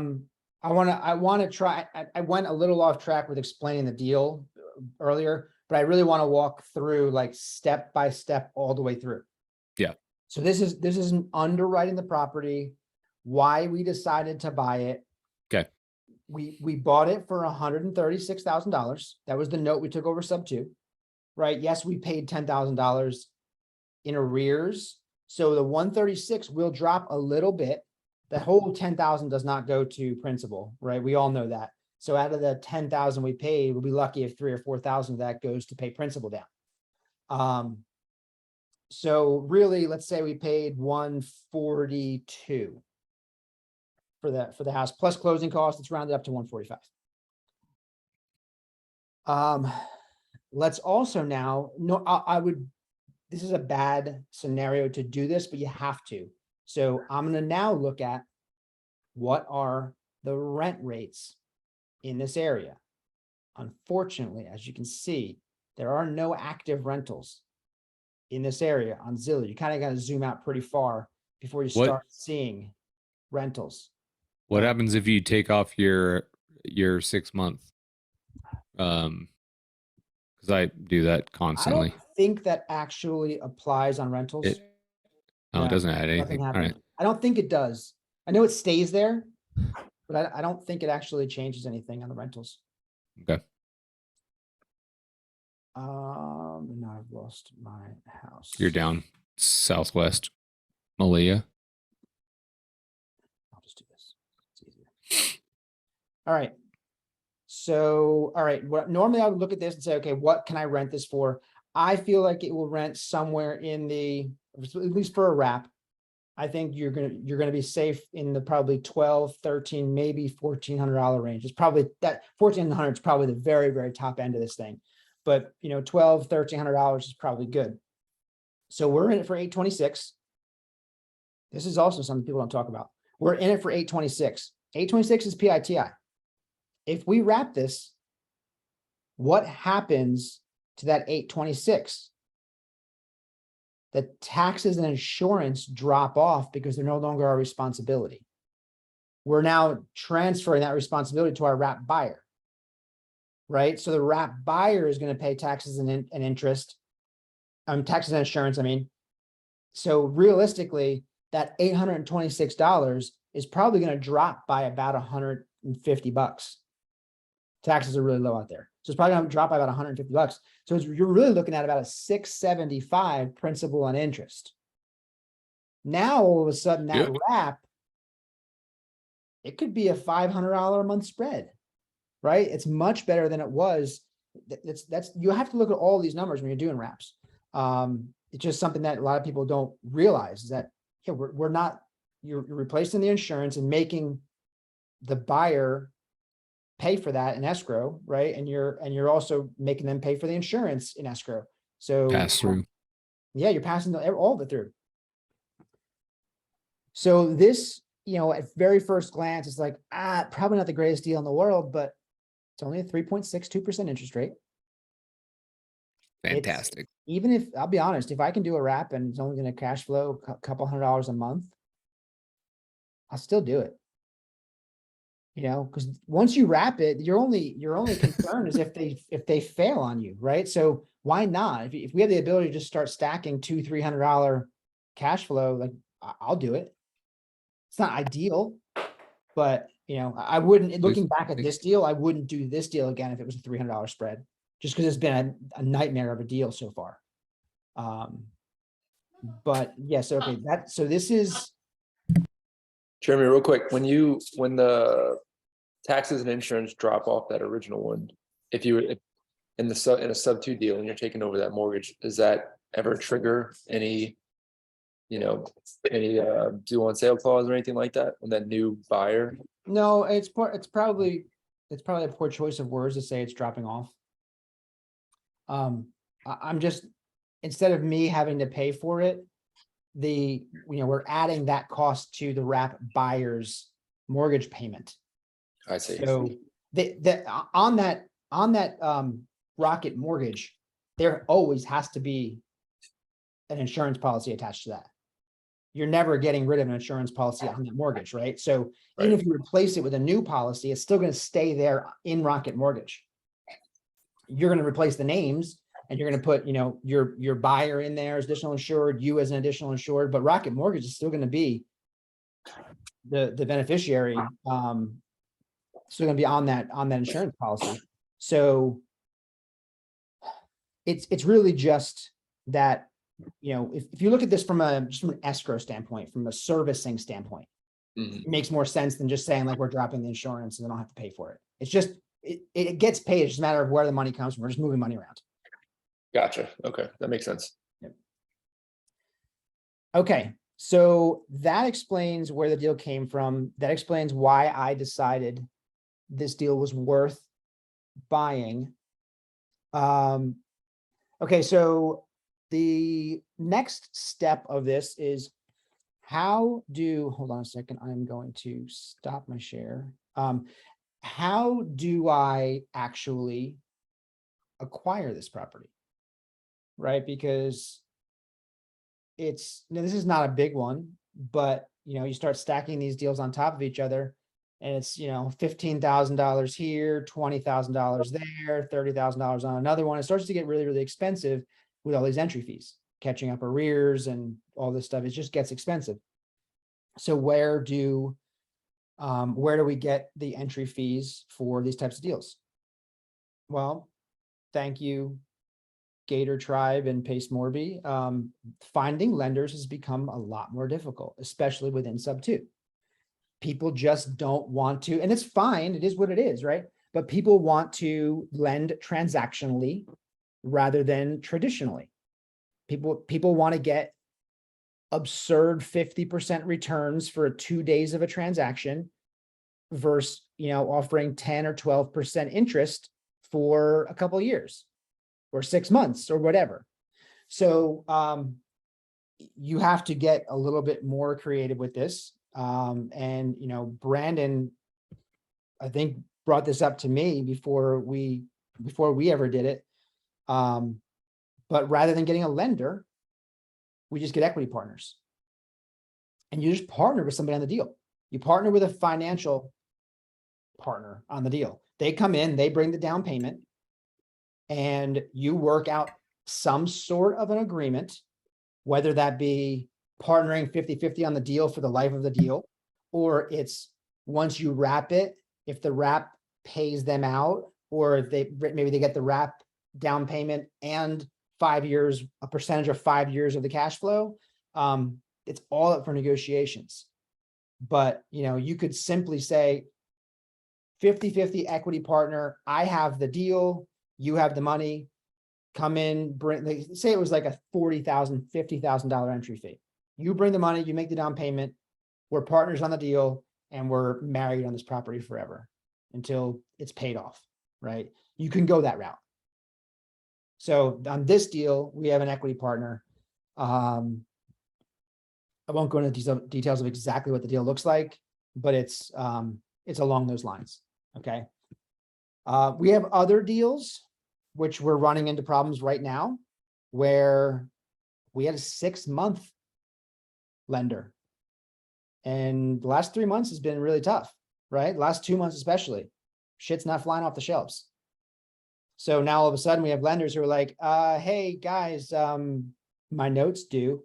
want to try. I went a little off track with explaining the deal earlier, but I really want to walk through like step by step all the way through. Yeah. So this is underwriting the property, why we decided to buy it. Okay. We bought it for $136,000. That was the note we took over sub 2, right? Yes, we paid $10,000 in arrears. So the 136 will drop a little bit. The whole 10,000 does not go to principal, right? We all know that. So out of the 10,000 we paid, we'll be lucky if 3,000 or 4,000 of that goes to pay principal down. So really, let's say we paid 142 for the house plus closing costs. It's rounded up to 145. let's also now, no, I would, this is a bad scenario to do this, but you have to. So I'm gonna now look at what are the rent rates in this area. Unfortunately, as you can see, there are no active rentals in this area on Zillow. You kind of got to zoom out pretty far before you What- start seeing rentals. What happens if you take off your 6 month? Because I do that I constantly. don't think that actually applies on rentals. It No, doesn't add nothing anything. All happened. right. I don't think it does. I know it stays there, but I don't think it actually changes anything on the rentals. Okay. Now I've lost my house. You're down southwest, Meleah. I'll just do this. It's easier. All right. So, all right, what normally I would look at this and say, okay, what can I rent this for? I feel like it will rent somewhere in the, at least for a wrap. I think you're gonna be safe in the probably 12, 13, maybe $1,400 range. It's probably that 1,400 is probably the very, very top end of this thing. But you know, $1,200, $1,300 is probably good. So we're in it for 826. This is also something people don't talk about. We're in it for 826. 826 is PITI. If we wrap this, what happens to that 826? The taxes and insurance drop off because they're no longer our responsibility. We're now transferring that responsibility to our wrap buyer, right? So the wrap buyer is going to pay taxes and interest, taxes and insurance, I mean. So realistically, that $826 is probably going to drop by about $150. Taxes are really low out there. So it's probably going to drop by about $150. So you're really looking at about a $675 principal and interest. Now, all of a sudden, that Good. wrap, it could be a $500 a month spread, right? It's much better than it was. That's you have to look at all these numbers when you're doing wraps. It's just something that a lot of people don't realize is that yeah, we're not, you're replacing the insurance and making the buyer pay for that in escrow, right? And you're also making them pay for the insurance in escrow. So Pass through. yeah, you're passing all of it through. So this, you know, at very first glance, it's like, probably not the greatest deal in the world, but it's only a 3.62% interest rate. Fantastic. Even if, I'll be honest, if I can do a wrap and it's only going to cash flow a couple $100 a month, I'll still do it. You know, because once you wrap it, your only concern is if they fail on you, right? So why not? If we have the ability to just start stacking $200-300 cash flow, like I'll do it. It's not ideal, but you know, I wouldn't. Looking back at this deal, I wouldn't do this deal again if it was a $300 spread, just because it's been a nightmare of a deal so far. But yes, okay. So this is. Jeremy, real quick, when the taxes and insurance drop off that original one, if in a sub 2 deal and you're taking over that mortgage, does that ever trigger any due on sale clause or anything like that when that new buyer? No, it's probably a poor choice of words to say it's dropping off. I'm just, instead of me having to pay for it, we're adding that cost to the wrap buyer's mortgage payment. I see. So on that Rocket mortgage, there always has to be an insurance policy attached to that. You're never getting rid of an insurance policy on that mortgage, right? So even if you replace it with a new policy, it's still going to stay there in Rocket Mortgage. You're going to replace the names and you're going to put, your buyer in there as additional insured, you as an additional insured, but Rocket Mortgage is still going to be the beneficiary, still going to be on that insurance policy. So it's really just that, if you look at this just from an escrow standpoint, from a servicing standpoint, it makes more sense than just saying like we're dropping the insurance and they don't have to pay for it. It's just it gets paid. It's just a matter of where the money comes from. We're just moving money around. Gotcha. Okay, that makes sense. Yep. Okay, so that explains where the deal came from. That explains why I decided this deal was worth buying. Okay, so the next step of this is hold on a second, I'm going to stop my share. How do I actually acquire this property? Right, because this is not a big one, but you start stacking these deals on top of each other, and it's $15,000 here, $20,000 there, $30,000 on another one. It starts to get really, really expensive with all these entry fees, catching up arrears and all this stuff. It just gets expensive. So where do we get the entry fees for these types of deals? Well, thank you, Gator Tribe and Pace Morby. Finding lenders has become a lot more difficult, especially within sub 2. People just don't want to, and it's fine, it is what it is, right? But people want to lend transactionally rather than traditionally. People want to get absurd 50% returns for 2 days of a transaction versus offering 10 or 12% interest for a couple of years or 6 months or whatever. So you have to get a little bit more creative with this. And Brandon, I think, brought this up to me before we ever did it. But rather than getting a lender, we just get equity partners. And you just partner with somebody on the deal. You partner with a financial partner on the deal. They come in, they bring the down payment, and you work out some sort of an agreement, whether that be partnering 50-50 on the deal for the life of the deal, or it's once you wrap it, if the wrap pays them out, or maybe they get the wrap down payment and 5 years, a percentage of 5 years of the cash flow. It's all up for negotiations. But you could simply say 50-50 equity partner, I have the deal, you have the money, come in, say it was like a $40,000, $50,000 entry fee. You bring the money, you make the down payment, we're partners on the deal, and we're married on this property forever until it's paid off, right? You can go that route. So on this deal, we have an equity partner. I won't go into details of exactly what the deal looks like, but it's along those lines. Okay. We have other deals which we're running into problems right now, where we had a 6-month lender, and the last 3 months has been really tough, right? Last 2 months especially, shit's not flying off the shelves. So now all of a sudden we have lenders who are like, hey guys, my note's due.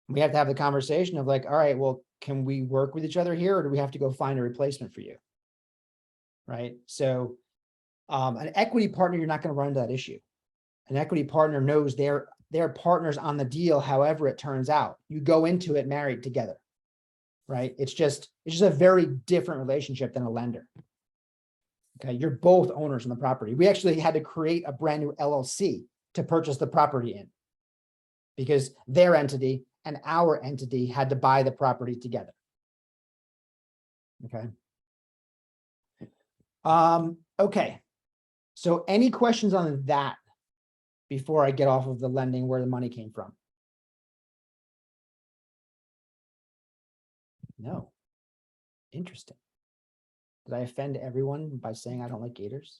We have to have the conversation of like, all right, well, can we work with each other here, or do we have to go find a replacement for you? Right. So an equity partner, you're not going to run into that issue. An equity partner knows they're partners on the deal, however it turns out. You go into it married together, right? It's just a very different relationship than a lender. Okay, you're both owners on the property. We actually had to create a brand new LLC to purchase the property in, because their entity and our entity had to buy the property together. Okay. Okay. So any questions on that before I get off of the lending, where the money came from? No. Interesting. Did I offend everyone by saying I don't like gators?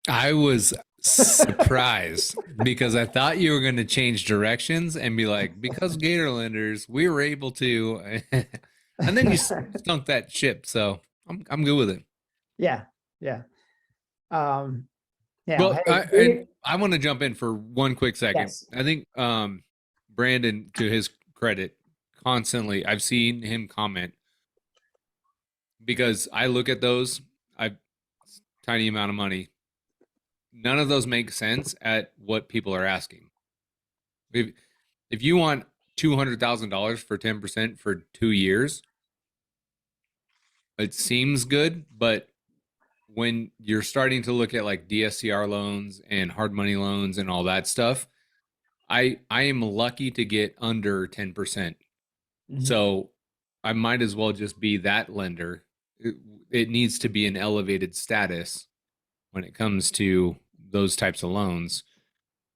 I was surprised because I thought you were going to change directions and be like, because gator lenders, we were able to, and then you stunk that ship. So I'm good with it. Yeah. Yeah. Yeah. Well, Hey, I want to jump in for one quick second. Yes. I think Brandon, to his credit, constantly, I've seen him comment, because I look at those, tiny amount of money. None of those make sense at what people are asking. If you want $200,000 for 10% for 2 years, it seems good, but when you're starting to look at like DSCR loans and hard money loans and all that stuff, I am lucky to get under 10%. Mhm. So I might as well just be that lender. It needs to be an elevated status when it comes to those types of loans.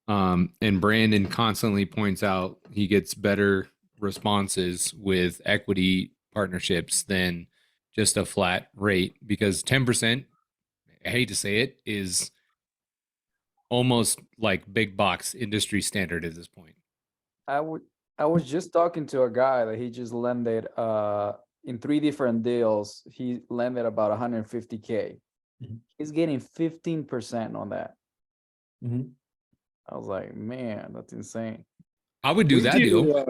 And Brandon constantly points out he gets better responses with equity partnerships than just a flat rate, because 10%, I hate to say it, is almost like big box industry standard at this point. I was just talking to a guy that he just lended in 3 different deals. He lended about 150K. Mhm. He's getting 15% on that. Mhm. I was like, man, that's insane. I would do We that deal.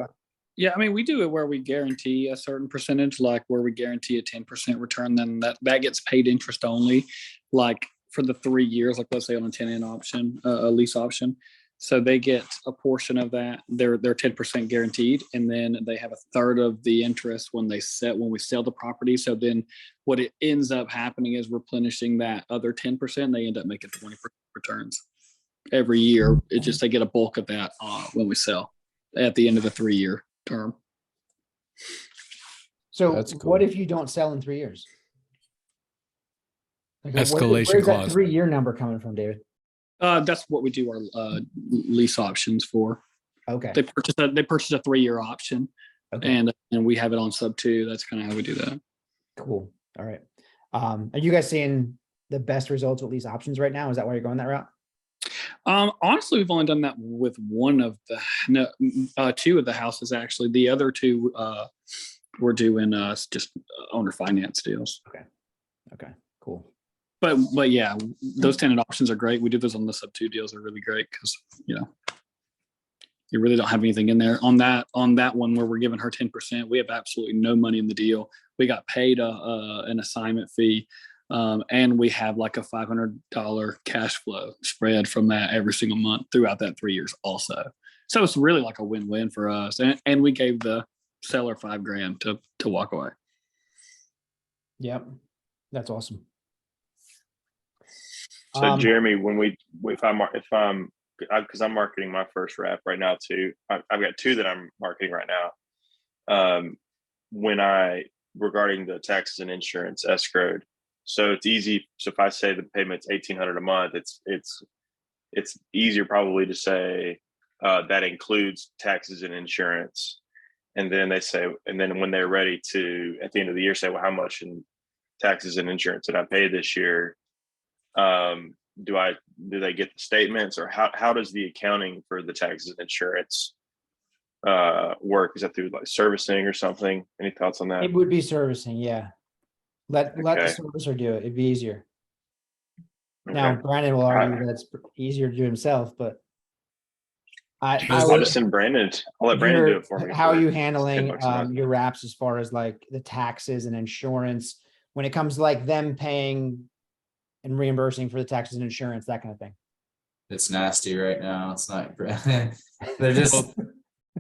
Yeah, I mean, we do it where we guarantee a certain percentage, like where we guarantee a 10% return, then that gets paid interest only, like for the 3 years, like let's say on a tenant option, a lease option. So they get a portion of that. They're 10% guaranteed, and then they have a third of the interest when we sell the property. So then what it ends up happening is replenishing that other 10%. They end up making 20% returns every year. It just they get a bulk of that when we sell at the end of the 3-year term. So That's what cool. if you don't sell in 3 years? Like, Escalation where's that clause. 3-year number coming from, David? That's what we do our lease options for. Okay. They purchase a 3-year option, Okay. and we have it on sub 2. That's kind of how we do that. Cool. All right. Are you guys seeing the best results with lease options right now? Is that why you're going that route? Honestly, we've only done that with one of the 2 of the houses. Actually, the other 2 we're doing just owner finance deals. Okay. Cool. But yeah, those tenant options are great. We do those on the sub 2 deals. Are really great because you really don't have anything in there. On that one where we're giving her 10%, we have absolutely no money in the deal. We got paid an assignment fee, and we have like a $500 cash flow spread from that every single month throughout that 3 years also. So it's really like a win-win for us. And we gave the seller $5,000 to walk away. Yep. That's awesome. So Jeremy, if I'm because I'm marketing my first wrap right now too. I've got 2 that I'm marketing right now. Regarding the taxes and insurance escrowed, so it's easy. So if I say the payment's $1,800 a month, it's easier probably to say that includes taxes and insurance, and then when they're ready to at the end of the year say, well, how much in taxes and insurance did I pay this year? Do they get the statements, or how does the accounting for the taxes and insurance work? Is that through like servicing or something? Any thoughts on that? It would be servicing. Yeah. Let the Okay. servicer do it. It'd be easier. Okay. Now, Brandon will argue that it's easier to do himself, but I I'll would, just send Brandon. I'll let Brandon do it for me. how are for you handling $10 a month. your wraps as far as like the taxes and insurance when it comes to like them paying and reimbursing for the taxes and insurance, that kind of thing? It's nasty right now. It's not great.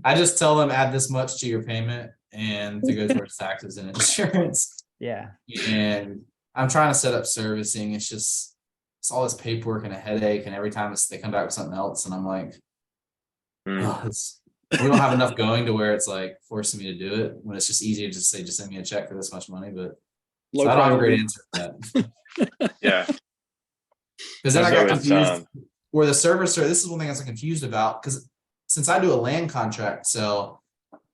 I just tell them add this much to your payment and to go towards taxes and insurance. Yeah. And I'm trying to set up servicing. It's all this paperwork and a headache. And every time they come back with something else, and I'm like, oh, we don't have enough going to where it's like forcing me to do it when it's just easier to just say, just send me a check for this much money. But so I don't have a great answer for that. Yeah. Because then I got So confused where the servicer, this is one thing I was confused about, because since I do a land contract sell,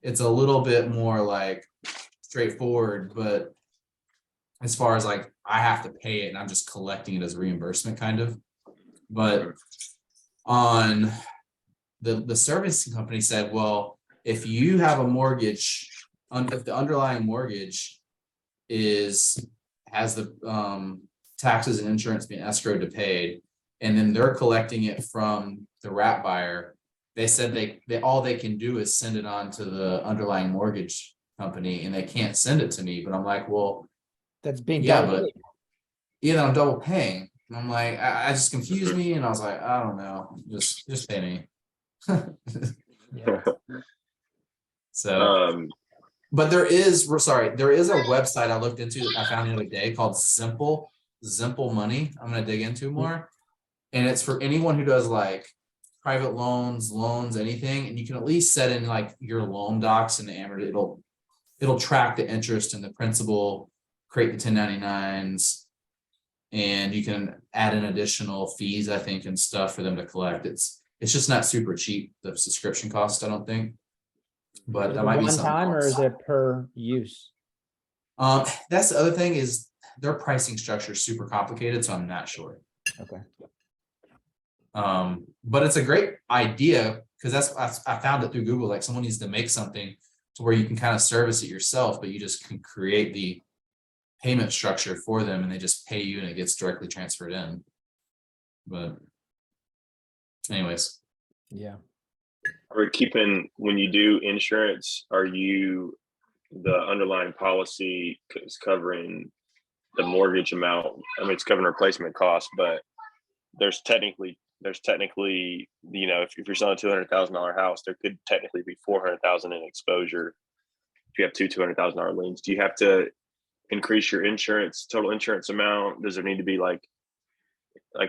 it's a little bit more like straightforward, but as far as like I have to pay it and I'm just collecting it as reimbursement kind of. But on the servicing company said, well, if you have a mortgage, if the underlying mortgage has the taxes and insurance being escrowed to paid, and then they're collecting it from the wrap buyer, they said they all they can do is send it on to the underlying mortgage company, and they can't send it to me. But I'm like, well, That's being yeah, double but paid. I'm double paying. And I'm like, I just confused me, and I was like, I don't know, just pay me. Yeah. So, but there is a website I looked into that I found the other day called Simple Money. I'm gonna dig into more, and it's for anyone who does like private loans, anything, and you can at least set in like your loan docs and the amortization. It'll track the interest and the principal, create the 1099s, and you can add in additional fees, I think, and stuff for them to collect. It's just not super cheap, the subscription cost, I don't think. But Is that it might be one something time or else. is it per use? That's the other thing is their pricing structure is super complicated, so I'm not sure. Okay. But it's a great idea because I found it through Google. Like someone needs to make something to where you can kind of service it yourself, but you just can create the payment structure for them and they just pay you and it gets directly transferred in. But anyways, Yeah. Are keeping, when you do insurance, are you, the underlying policy is covering the mortgage amount? I mean, it's covering replacement costs, but there's technically, you know, if you're selling a $200,000 house, there could technically be 400,000 in exposure. If you have $200,000 liens, do you have to increase your total insurance amount? Does there need to be like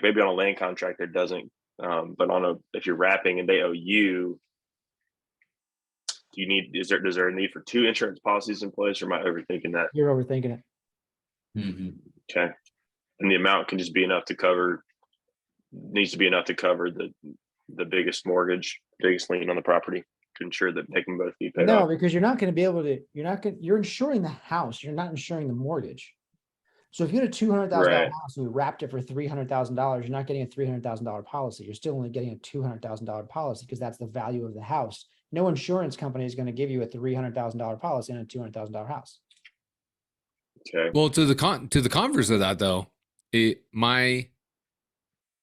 maybe on a land contract there doesn't, but if you're wrapping and they owe you, does there a need for 2 insurance policies in place, or am I overthinking that? You're overthinking it. Okay. And the amount can just be enough to cover, needs to be enough to cover the biggest mortgage, biggest lien on the property to ensure that they can both be paid No, off. because you're not going to be able to, you're insuring the house. You're not insuring the mortgage. So if you had a $200,000 Right. house and we wrapped it for $300,000, you're not getting a $300,000 policy. You're still only getting a $200,000 policy because that's the value of the house. No insurance company is going to give you a $300,000 policy on a $200,000 house. Okay. Well, to the converse of that though, my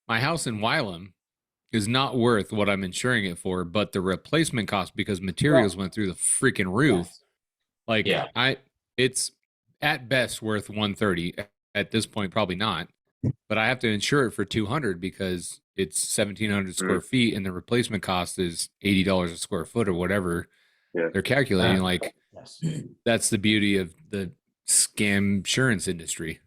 house in Wylam is not worth what I'm insuring it for, but the replacement cost, because materials went through the freaking roof. Yes. Like Yeah. it's at best worth 130. At this point, probably not. But I have to insure it for 200 because it's 1,700 square feet, and the replacement cost is $80 a square foot or whatever Yeah. they're calculating. Like Yes. that's the beauty of the scam insurance industry.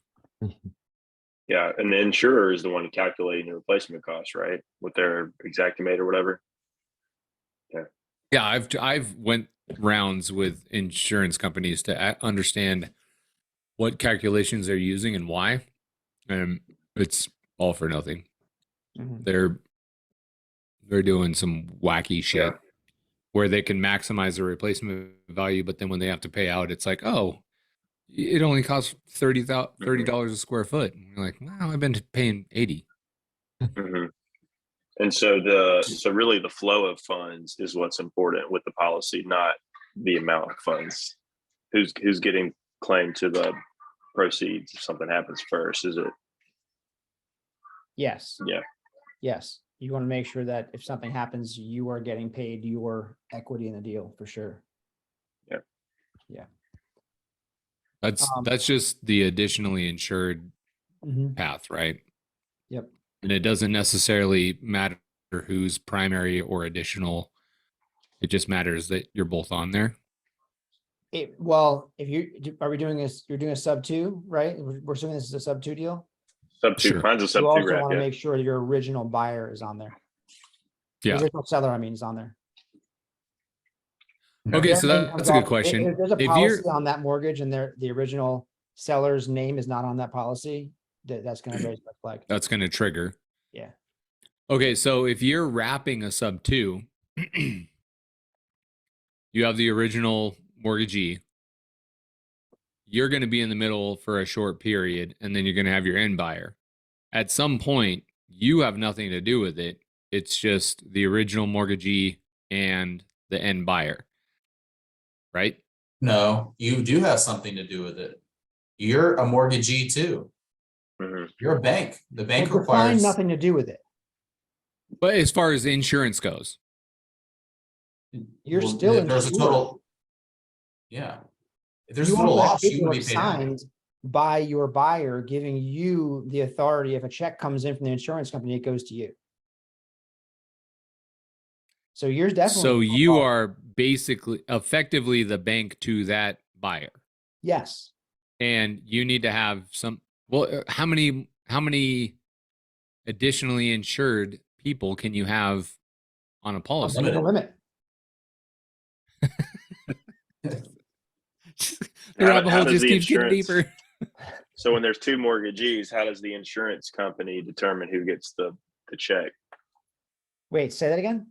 Yeah, and the insurer is the one calculating the replacement cost, right? With their Xactimate or whatever. Yeah, I've went rounds with insurance companies to understand what calculations they're using and why, and it's all for nothing. Mhm. They're doing some wacky shit Yeah. where they can maximize the replacement value, but then when they have to pay out, it's like, oh, it only costs $30 a square foot. And you're like, wow, I've been paying 80. Mm-hmm. And so really the flow of funds is what's important with the policy, not the amount of funds. Who's getting claimed to the proceeds if something happens first? Is it? Yes. Yeah. Yes. You want to make sure that if something happens, you are getting paid your equity in the deal for sure. Yeah. Yeah. That's just the additionally insured Mhm. path, right? Yep. And it doesn't necessarily matter who's primary or additional. It just matters that you're both on there. Well, are we doing this? You're doing a sub 2, right? We're assuming this is a sub 2 deal. Sub 2, Sure. mine's a sub You 2 also wrap. want to Yeah. make sure your original buyer is on there. Yeah. Original seller, I mean, is on there. Okay, Their so name that's comes a good off- question. If there's a If policy you're on that mortgage and the original seller's name is not on that policy, that's going to raise the flag. that's going to trigger. Yeah. Okay, so if you're wrapping a sub 2, you have the original mortgagee. You're going to be in the middle for a short period, and then you're going to have your end buyer. At some point, you have nothing to do with it. It's just the original mortgagee and the end buyer, right? No, you do have something to do with it. You're a mortgagee too. Mhm. You're a bank. The bank Well, define requires nothing to do with it. But as far as insurance goes, You're well, still if there's a insured. total. Yeah. If there's a You total also have loss, you would paperwork be paid out. signed by your buyer, giving you the authority. If a check comes in from the insurance company, it goes to you. So you're definitely. so you are basically effectively the bank to that buyer. Yes. And you need to have some, well, how many additionally insured people can you have on a policy? There's a limit. The rabbit hole just keeps getting deeper. So when there's two mortgagees, how does the insurance company determine who gets the check? Wait, say that again?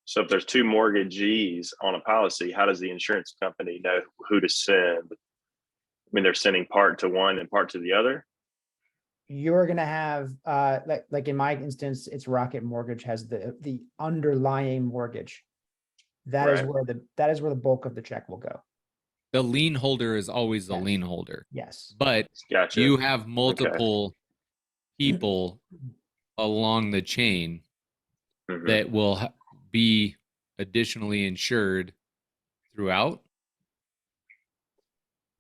So if there's two mortgagees on a policy, how does the insurance company know who to send? I mean, they're sending part to one and part to the other. You're gonna have, like in my instance, it's Rocket Mortgage has the underlying mortgage. That is Right. where the bulk of the check will go. The lien holder is always the Yes. lien holder, Yes. but Gotcha. you have multiple people along the chain Mhm. that will be additionally insured throughout.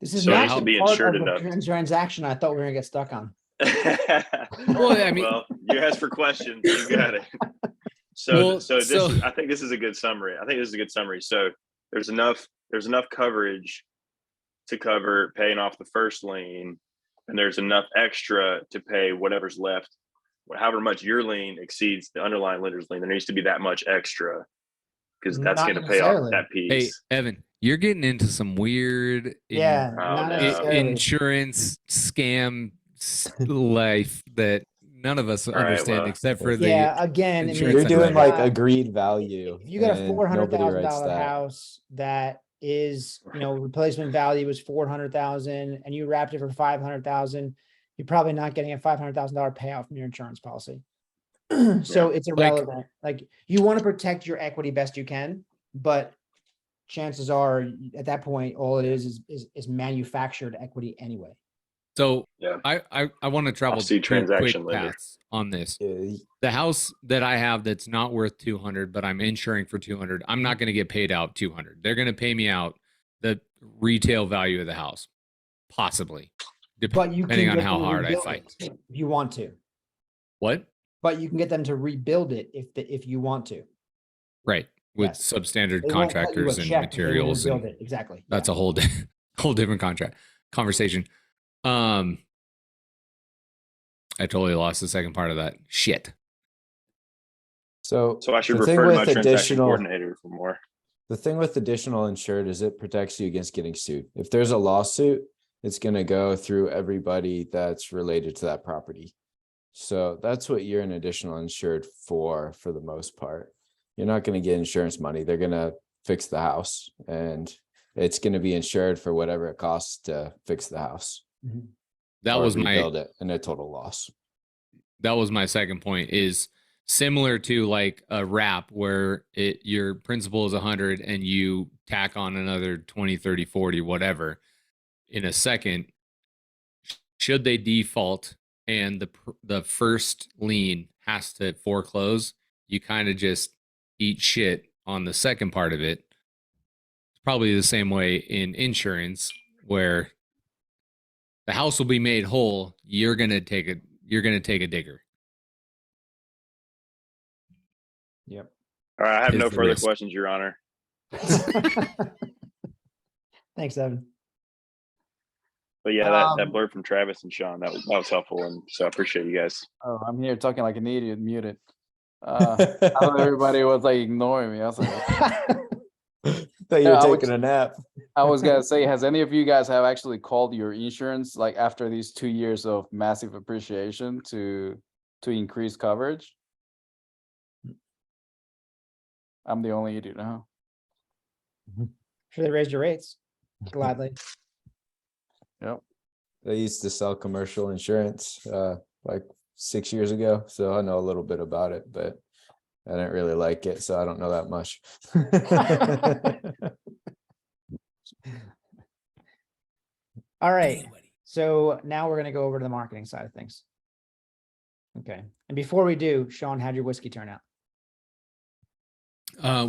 This is So it not has to the be part insured of the enough. transaction I thought we were gonna get stuck on. Well, I mean, Well, you asked for questions. You got it. Well, I think this is a good summary. So there's enough coverage to cover paying off the first lien, and there's enough extra to pay whatever's left. However much your lien exceeds the underlying lender's lien, there needs to be that much extra because that's Not going to pay off necessarily. that hey, piece. Evan, you're getting into some weird Yeah, Oh, not no. necessarily. insurance scam life that none of us right, understand well, except for the Yeah, again, I mean, insurance You're if underwriter. doing like got- agreed value. if you got a and $400,000 nobody writes that. house that is, replacement value is 400,000 and you wrapped it for 500,000, you're probably not getting a $500,000 payout from your insurance policy. So it's irrelevant. Like you want to protect your equity best you can, but chances are at that point, all it is manufactured equity anyway. So Yeah. I want to travel Off-sea two quick transaction lender. paths on this. Yeah, The house that I have that's not worth 200, but I'm insuring for 200. I'm not going to get paid out 200. They're going to pay me out the retail value of the house, possibly, But you depending can on get how them to hard I rebuild fight. it if you want to. What? But you can get them to rebuild it if you want to. Right. With Yes. substandard They won't cut you a contractors and check, but they will materials. rebuild And it. Exactly. that's Yeah. a whole, whole different conversation. I totally lost the second part of that. Shit. So So I should the thing refer to my with transaction additional coordinator for more. the thing with additional insured is it protects you against getting sued. If there's a lawsuit, it's going to go through everybody that's related to that property. So that's what you're an additional insured for the most part. You're not going to get insurance money. They're going to fix the house and it's going to be insured for whatever it costs to fix the house. Mhm. That or was my rebuild it in a total loss. that was my second point, is similar to like a wrap where your principal is 100 and you tack on another 20, 30, 40, whatever in a second. Should they default and the first lien has to foreclose, you kind of just eat shit on the second part of it. It's probably the same way in insurance where the house will be made whole. You're gonna take a digger. Yep. All right, I have Is no the further risk. questions, Your Honor. Thanks, Evan. But yeah, that blurb from Travis and Sean, that was helpful, and so I appreciate you guys. Oh, I'm here talking like an idiot, muted. I thought everybody was like ignoring me. I was like, Thought you Yeah, were I was- taking a nap. I was gonna say, has any of you guys have actually called your insurance like after these 2 years of massive appreciation to increase coverage? I'm the only idiot now. Sure, they raised your rates gladly. Yep. They used to sell commercial insurance like 6 years ago, so I know a little bit about it, but I didn't really like it, so I don't know that much. All right. So now we're gonna go over to the marketing side of things. Okay. And before we do, Sean, how'd your whiskey turn out?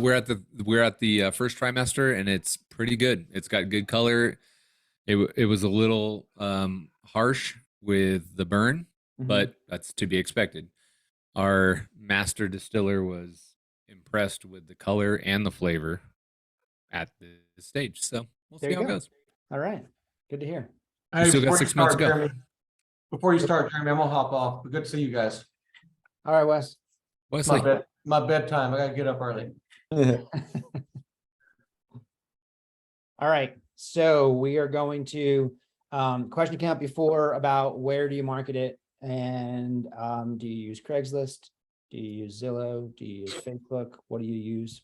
We're at the first trimester and it's pretty good. It's got good color. It was a little harsh with the burn, but that's to be expected. Our master distiller was impressed with the color and the flavor at the stage. So we'll There see you how it go. goes. All right. Good to hear. You still got before 6 you months to start, go. Jeremy, before you start, Jeremy, I'm gonna hop off. But good to see you guys. All right, Wes. Wesley, My bedtime. I gotta get up early. All right. So we are going to Question came up before about where do you market it? And do you use Craigslist? Do you use Zillow? Do you use Facebook? What do you use?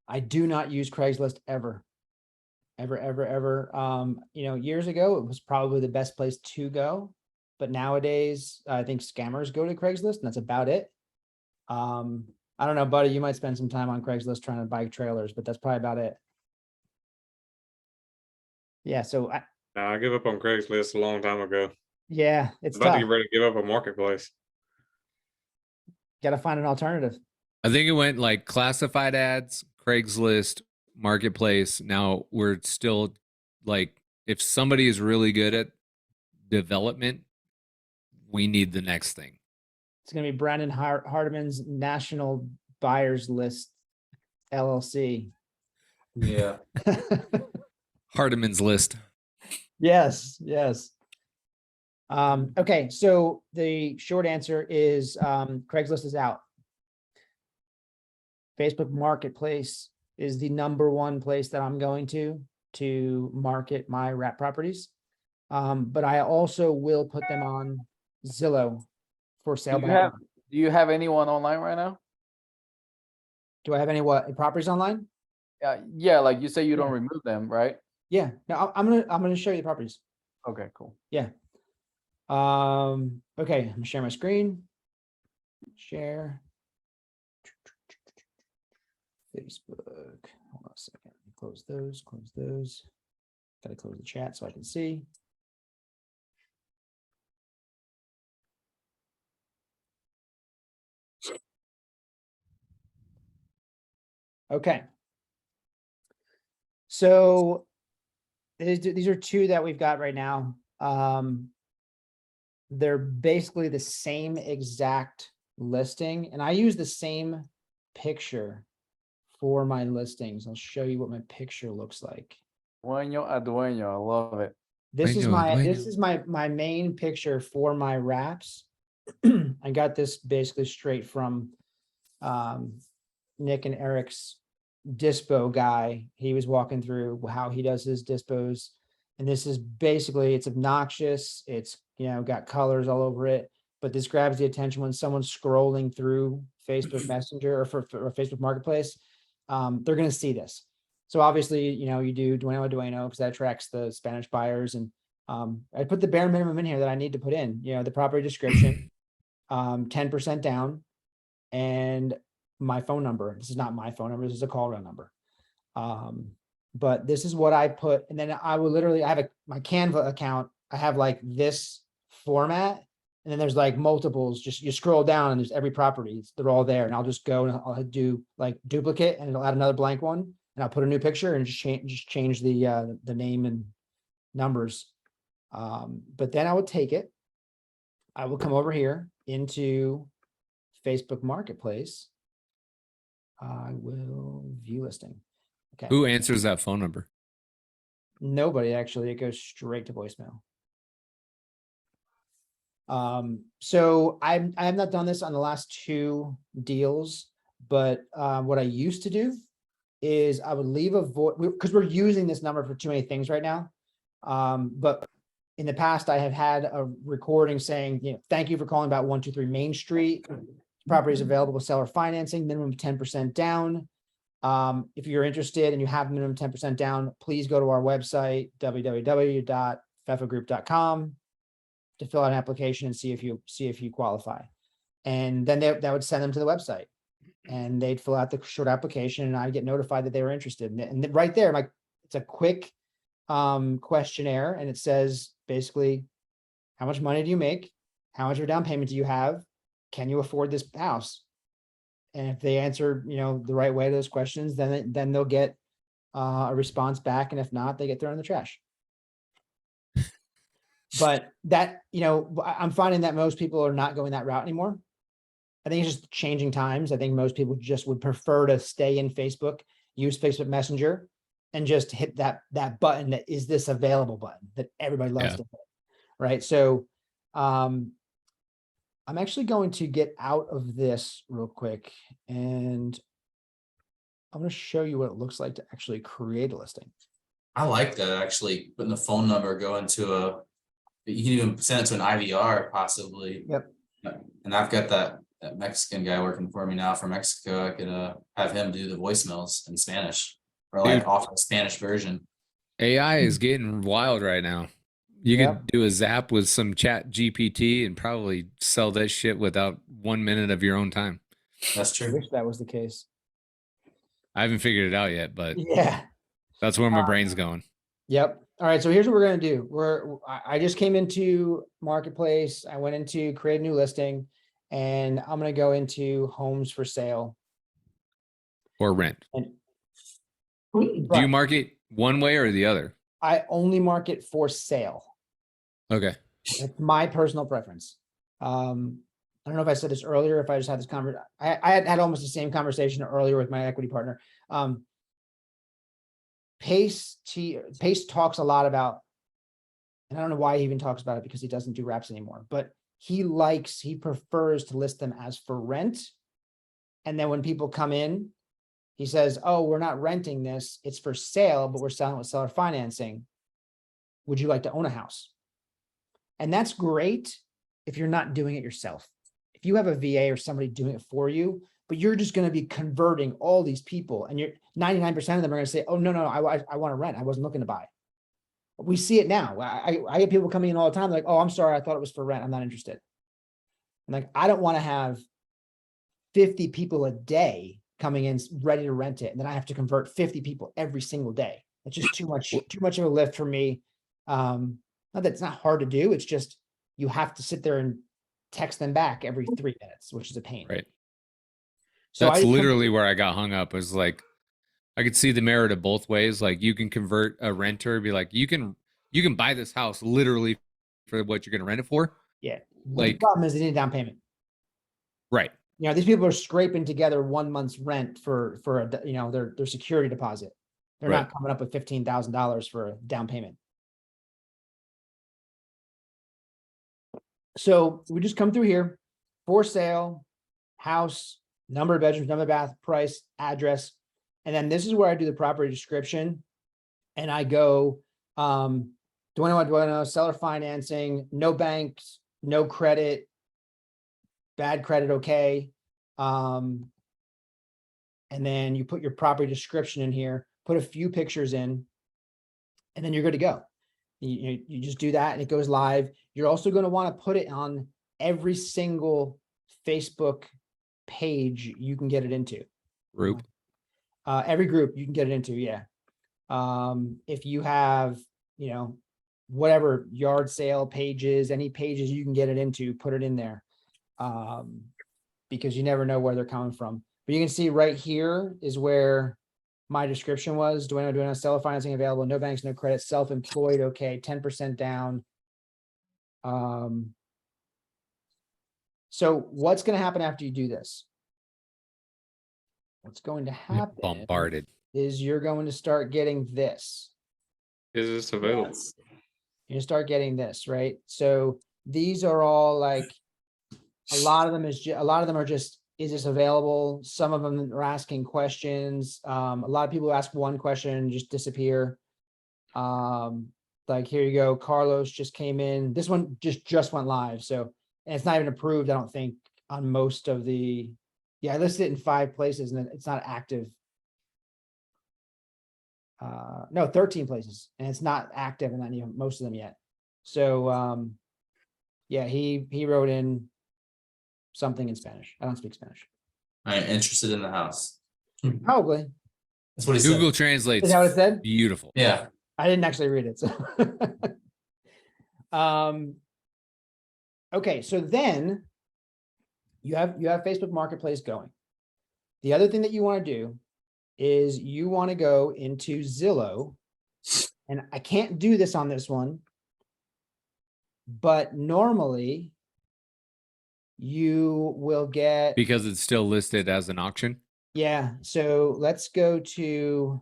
I do not use Craigslist ever. Ever. Years ago, it was probably the best place to go. But nowadays, I think scammers go to Craigslist and that's about it. I don't know, buddy, you might spend some time on Craigslist trying to buy trailers, but that's probably about it. Yeah, so I give up on Craigslist a long time ago. yeah, it's About to tough. get ready to give up on Marketplace. Got to find an alternative. I think it went like classified ads, Craigslist, Marketplace. Now we're still like, if somebody is really good at development, we need the next thing. It's going to be Brandon Hardiman's National Buyers List LLC. Yeah. Hardiman's List. Yes. Okay, so the short answer is Craigslist is out. Facebook Marketplace is the #1 place that I'm going to market my wrap properties. But I also will put them on Zillow for sale. Do you have anyone online right now? Do I have any properties online? Yeah, like you say you don't Yeah. remove them, right? Yeah, no, I'm gonna show you the properties. Okay, cool. Yeah. Okay, I'm gonna share my screen. Share. Facebook. Hold on a second. Close those. Gotta close the chat so I can see. Okay. So these are two that we've got right now. They're basically the same exact listing, and I use the same picture for my listings. I'll show you what my picture looks like. Dueño a dueño, I love it. This is Dueño. my main picture for my wraps. I got this basically straight from Nick and Eric's dispo guy. He was walking through how he does his dispos. And this is basically, it's obnoxious. It's, got colors all over it, but this grabs the attention when someone's scrolling through Facebook Messenger or for Facebook Marketplace. They're going to see this. So obviously, you do Dueno a Dueno because that attracts the Spanish buyers. And I put the bare minimum in here that I need to put in, the property description, 10% down, and my phone number. This is not my phone number. This is a call run number. But this is what I put. And then I will literally, I have my Canva account. I have like this format. And then there's like multiples, just you scroll down and there's every property. They're all there. And I'll just go and I'll do like duplicate and it'll add another blank one. And I'll put a new picture and just change the name and numbers. But then I would take it. I will come over here into Facebook Marketplace. I will view listing. Okay. Who answers that phone number? Nobody, actually. It goes straight to voicemail. So I have not done this on the last 2 deals, but what I used to do is I would leave a voice, because we're using this number for too many things right now. But in the past, I have had a recording saying, thank you for calling about 123 Main Street. Property is available with seller financing, minimum 10% down. If you're interested and you have minimum 10% down, please go to our website, www.fefagroup.com, to fill out an application and see if you qualify. And then that would send them to the website and they'd fill out the short application and I'd get notified that they were interested. And right there, it's a quick questionnaire, and it says basically, how much money do you make? How much of a down payment do you have? Can you afford this house? And if they answer, the right way to those questions, then they'll get a response back. And if not, they get thrown in the trash. But that, I'm finding that most people are not going that route anymore. I think it's just changing times. I think most people just would prefer to stay in Facebook, use Facebook Messenger, and just hit that button that is this available button that everybody loves to hit. Right. So I'm actually going to get out of this real quick, and I'm going to show you what it looks like to actually create a listing. I like that, actually, putting the phone number, go into you can even send it to an IVR possibly. Yep. And I've got that Mexican guy working for me now from Mexico. I could have him do the voicemails in Spanish or like Dude. offer a Spanish version. AI is getting wild right now. You Yep. could do a zap with some chat GPT and probably sell that shit without 1 minute of your own time. That's I true. wish that was the case. I haven't figured it out yet, but Yeah. that's where my brain's going. Yep. All right. So here's what we're gonna do. I just came into Marketplace. I went into create a new listing, and I'm gonna go into homes for sale. Or rent. And Do you market one way or the other? I only market for sale. Okay. It's my personal preference. I don't know if I said this earlier, if I just had this conversation. I had almost the same conversation earlier with my equity partner. Pace talks a lot about, and I don't know why he even talks about it because he doesn't do wraps anymore, but he prefers to list them as for rent. And then when people come in, he says, oh, we're not renting this, it's for sale, but we're selling it with seller financing. Would you like to own a house? And that's great if you're not doing it yourself. If you have a VA or somebody doing it for you, but you're just going to be converting all these people, and you're 99% of them are going to say, oh, no, I want to rent. I wasn't looking to buy. We see it now. I get people coming in all the time like, oh, I'm sorry, I thought it was for rent. I'm not interested. I'm like, I don't want to have 50 people a day coming in ready to rent it, and then I have to convert 50 people every single day. It's just too much of a lift for me. Not that it's not hard to do. It's just you have to sit there and text them back every 3 minutes, which is a pain. Right. So that's literally where I got hung up. Is like, I could see the merit of both ways. Like, you can convert a renter, be like, you can buy this house literally for what you're going to rent it for. Yeah. Like, the problem is they need a down payment. Right. You know, these people are scraping together 1 month's rent for a, you know, their security deposit. They're not coming up with $15,000 for a down payment. So we just come through here, for sale, house, number of bedrooms, number of bath, price, address. And then this is where I do the property description. And I go, do I know, seller financing, no banks, no credit, bad credit, okay. And then you put your property description in here, put a few pictures in, and then you're good to go. You just do that and it goes live. You're also going to want to put it on every single Facebook page you can get it into. Group. Every group you can get it into, yeah. If you have, you know, whatever yard sale pages, any pages you can get it into, put it in there. Because you never know where they're coming from. But you can see right here is where my description was. Do I know seller financing available? No banks, no credit, self-employed, okay, 10% down. So what's going to happen after you do this? What's going to happen Bombarded. is you're going to start getting this. Is this available? You're going to start getting this, right? So these are all like, a lot of them are just, is this available? Some of them are asking questions. A lot of people ask one question and just disappear. Like, here you go. Carlos just came in. This one just went live. So, and it's not even approved, I don't think, on most of the, yeah, I listed it in 5 places and it's not active. No, 13 places, and it's not active in any most of them yet. So, yeah, he wrote in something in Spanish. I don't speak Spanish. I'm interested in the house. Probably. That's what he Google said. translates. Is that what it said? Beautiful. Yeah. I didn't actually read it. So, okay. So then you have Facebook Marketplace going. The other thing that you want to do is you want to go into Zillow, and I can't do this on this one, but normally you will get, Because it's still listed as an auction. yeah. So let's go to, you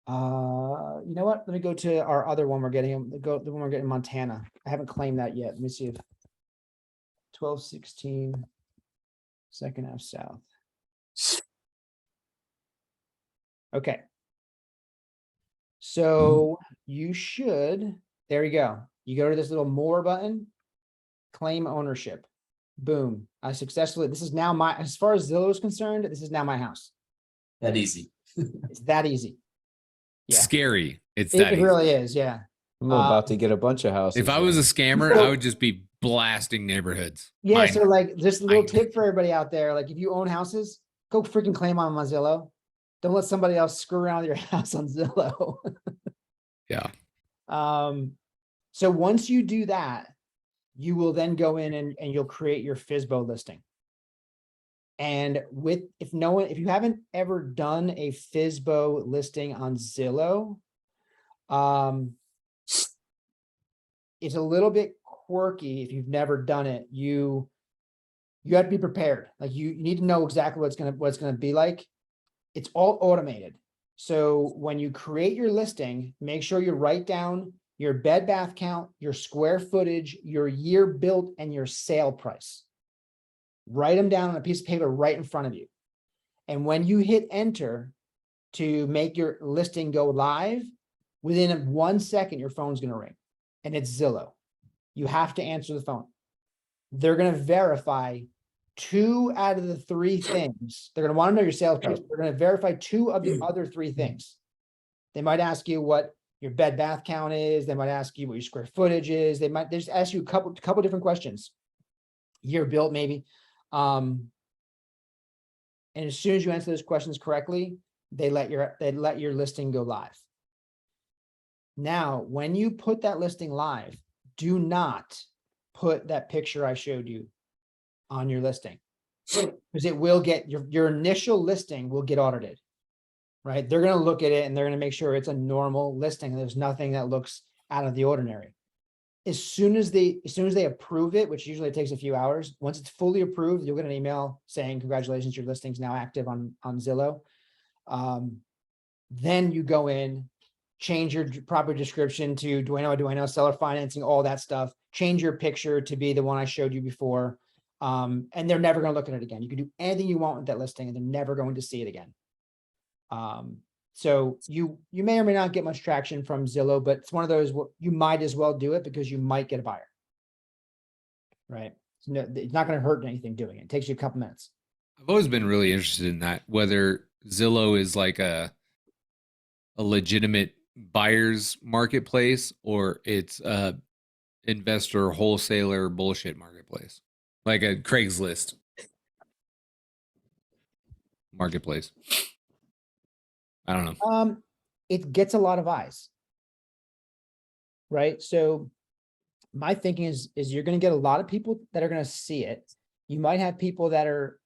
know what? Let me go to our other one we're getting, the one we're getting in Montana. I haven't claimed that yet. Let me see if 1216 Second Ave South. Okay. So you should, there you go. You go to this little more button, claim ownership. Boom. I successfully, this is now my, as far as Zillow is concerned, this is now my house. That easy. It's that easy. Yeah. Scary. It's It, that it easy. really is. Yeah. I'm about to get a bunch of houses. If I was a then. scammer, I would just be blasting neighborhoods. Yeah. Mine. So like just a little Mine. tip for everybody out there. Like if you own houses, go freaking claim on Zillow. Don't let somebody else screw around with your house on Zillow. Yeah. So once you do that, you will then go in and you'll create your FSBO listing. And if you haven't ever done a FSBO listing on Zillow, it's a little bit quirky. If you've never done it, you have to be prepared. Like you need to know exactly what it's gonna be like. It's all automated. So when you create your listing, make sure you write down your bed bath count, your square footage, your year built, and your sale price. Write them down on a piece of paper right in front of you. And when you hit enter to make your listing go live, within 1 second, your phone's going to ring, and it's Zillow. You have to answer the phone. They're going to verify 2 out of the 3 things. They're going to want to know your sales price. They're going to verify 2 of the other 3 things. They might ask you what your bed bath count is. They might ask you what your square footage is. They just ask you a couple different questions. Year built, maybe. And as soon as you answer those questions correctly, they let your listing go live. Now, when you put that listing live, do not put that picture I showed you on your listing, because it will get your initial listing will get audited, right? They're going to look at it and they're going to make sure it's a normal listing and there's nothing that looks out of the ordinary. As soon as they approve it, which usually takes a few hours, once it's fully approved, you'll get an email saying, congratulations, your listing's now active on Zillow. Then you go in, change your property description to do I know, seller financing, all that stuff. Change your picture to be the one I showed you before. And they're never going to look at it again. You can do anything you want with that listing and they're never going to see it again. So you may or may not get much traction from Zillow, but it's one of those, you might as well do it because you might get a buyer, right? It's not going to hurt anything doing it. It takes you a couple minutes. I've always been really interested in that, whether Zillow is like a legitimate buyer's marketplace or it's a investor wholesaler bullshit marketplace, like a Craigslist marketplace. I don't know. It gets a lot of eyes, right? So my thinking is you're going to get a lot of people that are going to see it. You might have people that are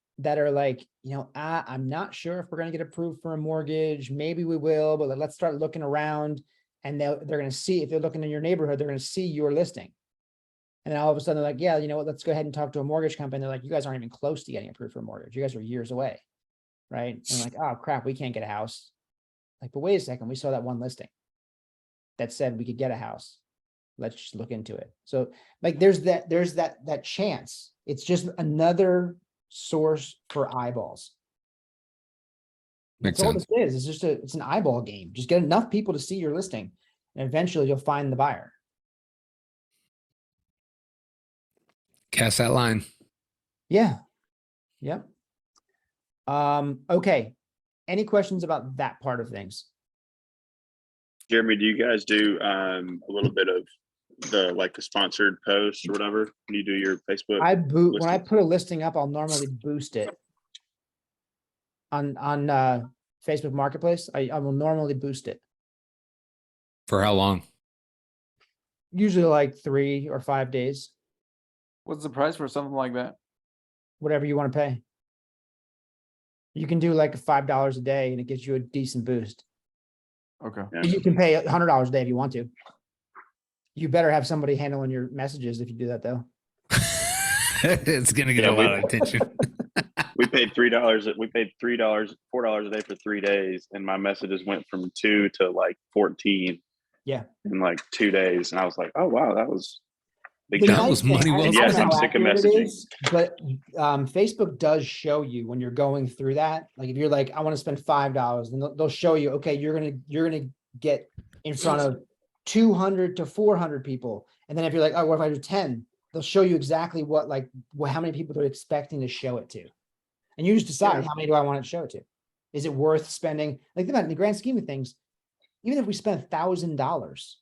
like, I'm not sure if we're going to get approved for a mortgage. Maybe we will, but let's start looking around. And they're going to see, if they're looking in your neighborhood, they're going to see your listing. And then all of a sudden they're like, yeah, you know what, let's go ahead and talk to a mortgage company. They're like, you guys aren't even close to getting approved for a mortgage. You guys are years away, right? And I'm like, oh crap, we can't get a house. Like, but wait a second, we saw that one listing that said we could get a house. Let's just look into it. So like, there's that chance. It's just another source for eyeballs. Makes That's all sense. this is. It's an eyeball game. Just get enough people to see your listing and eventually you'll find the buyer. Cast that line. Yeah. Yep. Okay. Any questions about that part of things? Jeremy, do you guys do a little bit of the sponsored posts or whatever when you do your Facebook? When I put a listing up, I'll normally boost it on Facebook Marketplace. I will normally boost it. For how long? Usually like 3 or 5 days. What's the price for something like that? Whatever you want to pay. You can do like $5 a day and it gives you a decent boost. Okay. Yeah. You can pay $100 a day if you want to. You better have somebody handling your messages if you do that though. It's gonna get a lot of attention. We paid $3. We paid $4 a day for 3 days, and my messages went from 2 to 14. Yeah. In 2 days, and I was like, "Oh wow, that was big." The time. That was nice thing, money I well don't know Yes, how I'm sick of accurate it messaging. is, but Facebook does show you when you're going through that. Like if you're like, I want to spend $5, then they'll show you, okay, you're gonna get in front of 200 to 400 people. And then if you're like, oh, what if I do 10? They'll show you exactly what, like, how many people they're expecting to show it to. And you just decide, how many do I want to show it to? Is it worth spending? Like, think about it, in the grand scheme of things, even if we spent $1,000,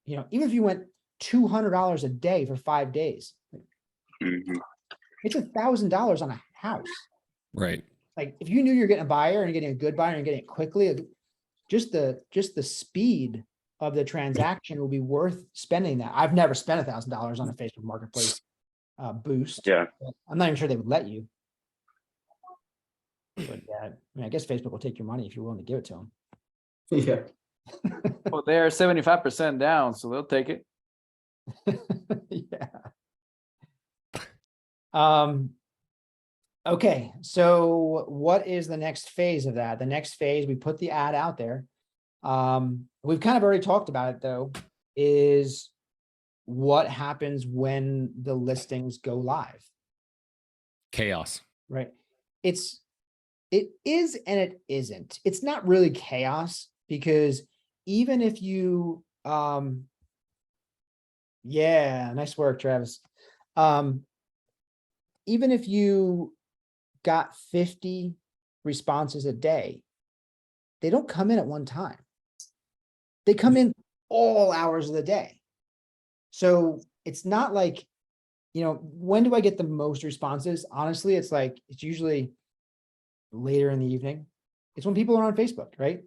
you know, even if you went $200 a day for 5 days, it's $1,000 on a house. Right. Like, if you knew you're getting a buyer and getting a good buyer and getting it quickly, just the speed of the transaction will be worth spending that. I've never spent $1,000 on a Facebook Marketplace boost. Yeah. I'm not even sure they would let you. But yeah, I mean, I guess Facebook will take your money if you're willing to give it to them. Yeah. Well, they are 75% down, so they'll take it. Yeah. Okay, so what is the next phase of that? The next phase, we put the ad out there. We've kind of already talked about it though, is what happens when the listings go live, Chaos. right? It is and it isn't. It's not really chaos because even if you, yeah, nice work, Travis. Even if you got 50 responses a day, they don't come in at one time. They come in all hours of the day. So it's not like, you know, when do I get the most responses? Honestly, it's usually later in the evening. It's when people are on Facebook, right?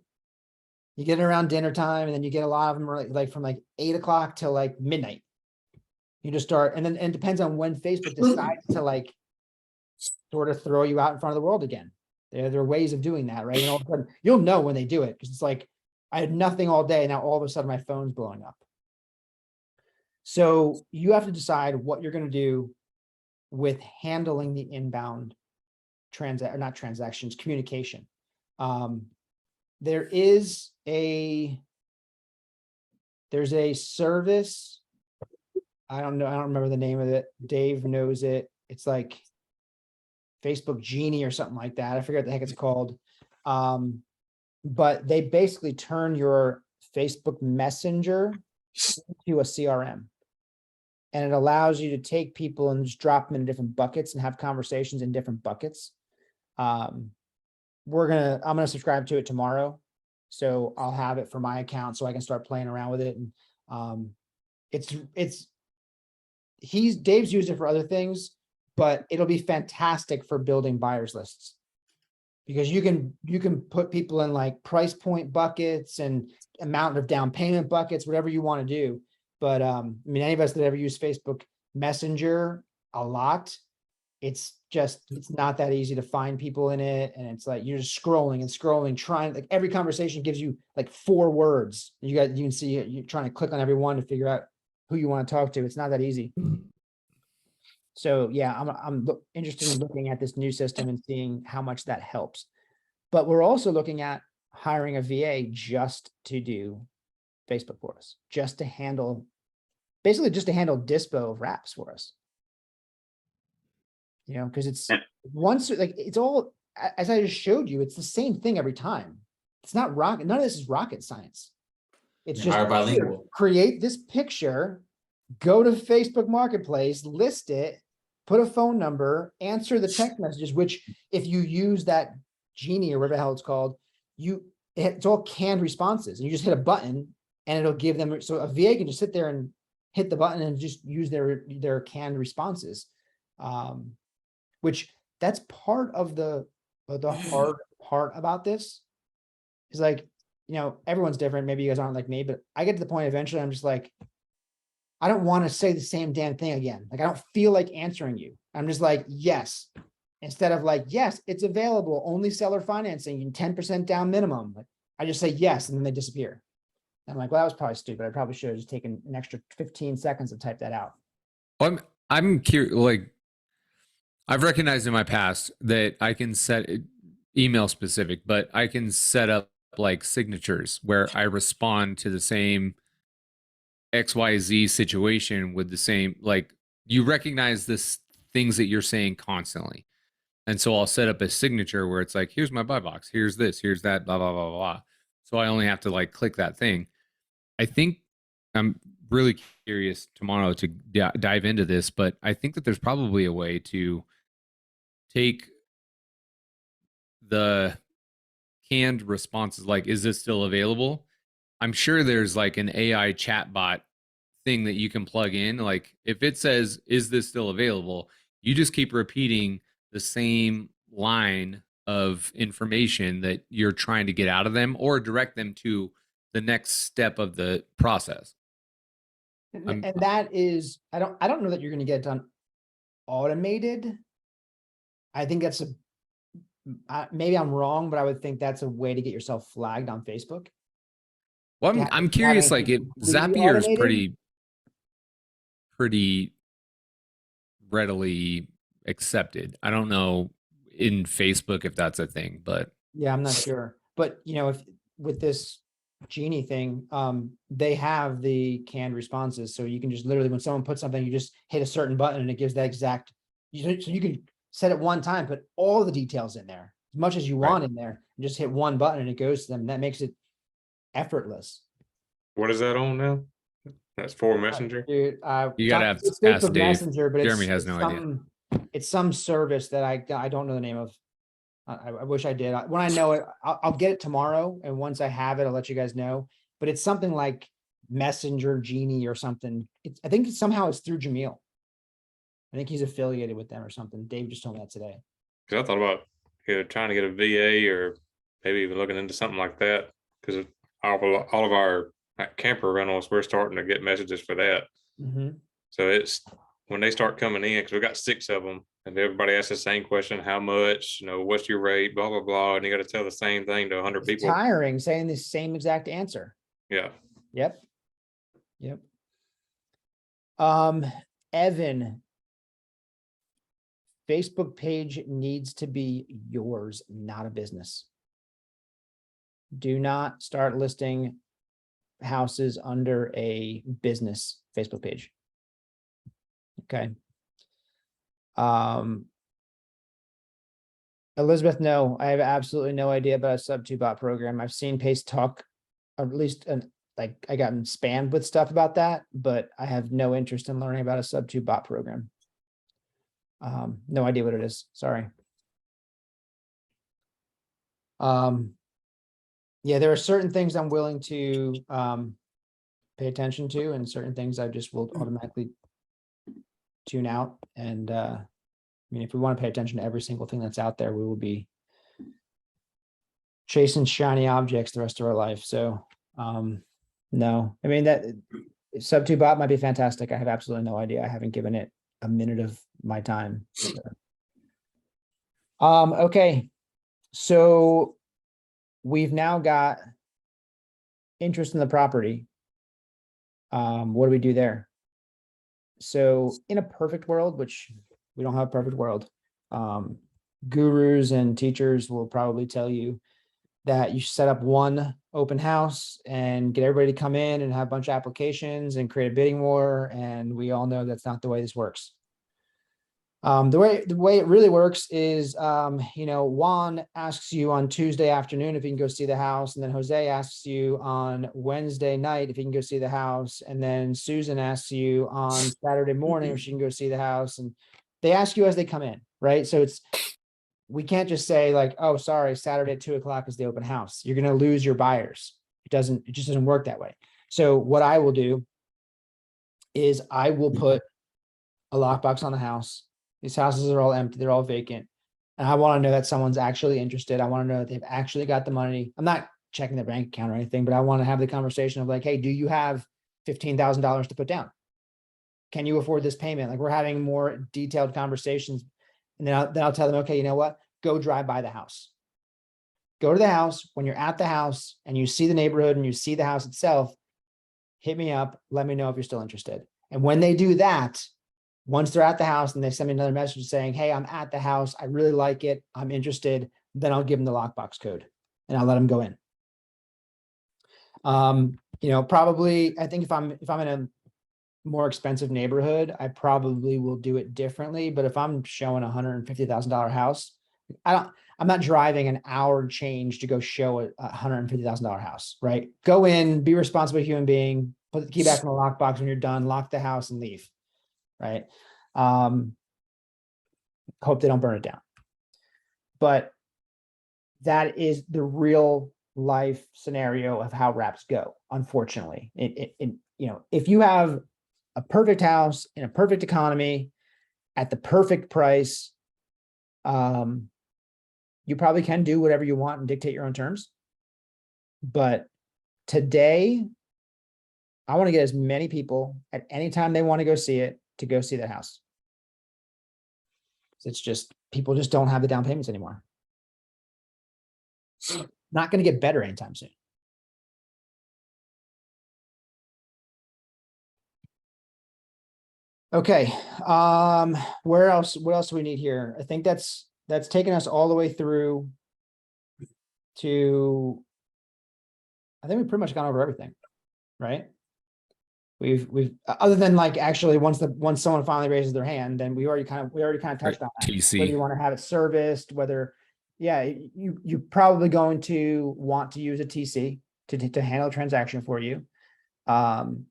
You get it around dinner time, and then you get a lot of them like from like 8 o'clock till like midnight. You just start, and then and it depends on when Facebook decides to like sort of throw you out in front of the world again. There are ways of doing that, right? And all of a sudden, you'll know when they do it because it's like, I had nothing all day. Now all of a sudden my phone's blowing up. So you have to decide what you're going to do with handling the inbound not transactions, communication. There's a service. I don't know. I don't remember the name of it. Dave knows it. It's like Facebook Genie or something like that. I forget what the heck it's called. But they basically turn your Facebook Messenger into a CRM. And it allows you to take people and just drop them in different buckets and have conversations in different buckets. I'm gonna subscribe to it tomorrow. So I'll have it for my account so I can start playing around with it. And Dave's used it for other things, but it'll be fantastic for building buyers lists. Because you can put people in like price point buckets and amount of down payment buckets, whatever you want to do. But I mean, any of us that ever use Facebook Messenger a lot, it's not that easy to find people in it. And it's like, you're just scrolling and scrolling, trying, like every conversation gives you like 4 words. You can see it, you're trying to click on every one to figure out who you want to talk to. It's not that easy. So yeah, I'm interested in looking at this new system and seeing how much that helps. But we're also looking at hiring a VA just to do Facebook for us, just to handle dispo of wraps for us. You know, because it's once like it's all, as I just showed you, it's the same thing every time. It's not rocket. None of this is rocket science. It's just bilingual. Create this picture, go to Facebook Marketplace, list it, put a phone number, answer the text messages, which if you use that Genie or whatever the hell it's called, it's all canned responses. And you just hit a button and it'll give them, so a VA can just sit there and hit the button and just use their canned responses. Which that's part of the hard part about this is like, you know, everyone's different. Maybe you guys aren't like me, but I get to the point eventually I'm just like, I don't want to say the same damn thing again. Like, I don't feel like answering you. I'm just like, yes, instead of like, yes, it's available, only seller financing and 10% down minimum. Like, I just say yes, and then they disappear. I'm like, well, that was probably stupid. I probably should have just taken an extra 15 seconds to type that out. I'm curious, like, I've recognized in my past that I can set email specific, but I can set up like signatures where I respond to the same XYZ situation with the same, like, you recognize this things that you're saying constantly. And so I'll set up a signature where it's like, here's my buy box, here's this, here's that, blah, blah, blah, blah. So I only have to like click that thing. I think I'm really curious tomorrow to dive into this, but I think that there's probably a way to take the canned responses, like, is this still available? I'm sure there's like an AI chatbot thing that you can plug in. Like, if it says, is this still available? You just keep repeating the same line of information that you're trying to get out of them, or direct them to the next step of the process. And that is, I don't know that you're gonna get it done automated. I think that's maybe I'm wrong, but I would think that's a way to get yourself flagged on Facebook. Well, Yeah, I'm curious, having like, it completely Zapier is automated? pretty readily accepted. I don't know in Facebook if that's a thing, but Yeah, I'm not sure. But if with this Genie thing, they have the canned responses. So you can just literally, when someone puts something, you just hit a certain button and it gives that exact, so you can set it one time, put all the details in there, as much as you want in there, and just hit one button and it goes to them. That makes it effortless. What is that on now? That's for Messenger. Dude, you gotta it's ask Facebook Dave. Messenger, but Jeremy has no idea. It's some service that I don't know the name of. I wish I did. When I know it, I'll get it tomorrow. And once I have it, I'll let you guys know. But it's something like Messenger Genie or something. I think somehow it's through Jameel. I think he's affiliated with them or something. Dave just told me that today. Because I thought about trying to get a VA or maybe even looking into something like that. Because all of our camper rentals, we're starting to get messages for that. Mm-hmm. So it's when they start coming in, because we got 6 of them, and everybody asks the same question: how much? What's your rate? Blah blah blah, and you got to tell the same thing to 100 people. Tiring, saying the same exact answer. Yeah. Yep. Evan, Facebook page needs to be yours, not a business. Do not start listing houses under a business Facebook page. Okay. Elizabeth, no, I have absolutely no idea about a sub-2 bot program. I've seen Pace talk, or at least like I got spammed with stuff about that, but I have no interest in learning about a sub-2 bot program. No idea what it is. Sorry. Yeah, there are certain things I'm willing to pay attention to, and certain things I just will automatically tune out. And I mean, if we want to pay attention to every single thing that's out there, we will be chasing shiny objects the rest of our life. So no, I mean, that sub-2 bot might be fantastic. I have absolutely no idea. I haven't given it a minute of my time. So. Okay, so we've now got interest in the property. What do we do there? So in a perfect world, which we don't have a perfect world, gurus and teachers will probably tell you that you set up one open house and get everybody to come in and have a bunch of applications and create a bidding war. And we all know that's not the way this works. The way it really works is, Juan asks you on Tuesday afternoon if you can go see the house, and then Jose asks you on Wednesday night if you can go see the house, and then Susan asks you on Saturday morning if she can go see the house, and they ask you as they come in, right? So we can't just say like, oh, sorry, Saturday at 2:00 is the open house. You're going to lose your buyers. It just doesn't work that way. So what I will do is I will put a lockbox on the house. These houses are all empty. They're all vacant. And I want to know that someone's actually interested. I want to know that they've actually got the money. I'm not checking their bank account or anything, but I want to have the conversation of like, hey, do you have $15,000 to put down? Can you afford this payment? Like, we're having more detailed conversations. And then I'll tell them, okay, you know what? Go drive by the house. Go to the house. When you're at the house and you see the neighborhood and you see the house itself, hit me up. Let me know if you're still interested. And when they do that, once they're at the house and they send me another message saying, hey, I'm at the house, I really like it, I'm interested, then I'll give them the lockbox code and I'll let them go in. Probably, I think if I'm in a more expensive neighborhood, I probably will do it differently. But if I'm showing $150,000 house, I I'm not driving an hour and change to go show a $150,000 house, right? Go in, be a responsible human being, put the key back in the lockbox when you're done, lock the house and leave, right? Hope they don't burn it down. But that is the real life scenario of how wraps go, unfortunately. If you have a perfect house in a perfect economy at the perfect price, you probably can do whatever you want and dictate your own terms. But today, I want to get as many people at any time they want to go see it to go see that house. It's just, people just don't have the down payments anymore. Not going to get better anytime soon. Okay. What else do we need here? I think that's taken us all the way through to, I think we've pretty much gone over everything, right? We've other than like actually once someone finally raises their hand, then we already kind of touched on that. TC. Whether you want to have it serviced, whether, yeah, you're probably going to want to use a TC to handle a transaction for you. You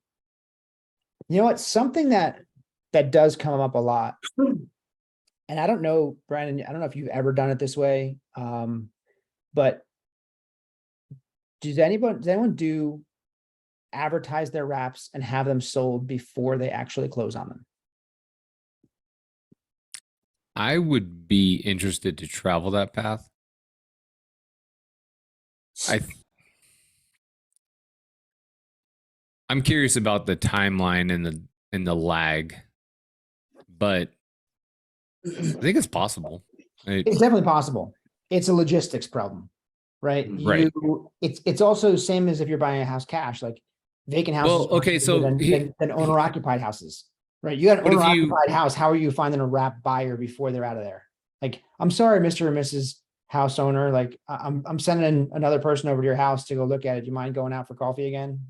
know what? Something that does come up a lot, and I don't know, Brandon, I don't know if you've ever done it this way, but does anyone advertise their wraps and have them sold before they actually close on them? I would be interested to travel that path. I'm curious about the timeline and the lag, but I think it's possible. It's definitely possible. It's a logistics problem, right? Right. It's also the same as if you're buying a house cash, like vacant houses. Well, okay, so than owner occupied houses, right? You got an owner occupied house. How are you finding a wrap buyer before they're out of there? Like, I'm sorry, Mr. or Mrs. house owner, like I'm sending another person over to your house to go look at it. Do you mind going out for coffee again?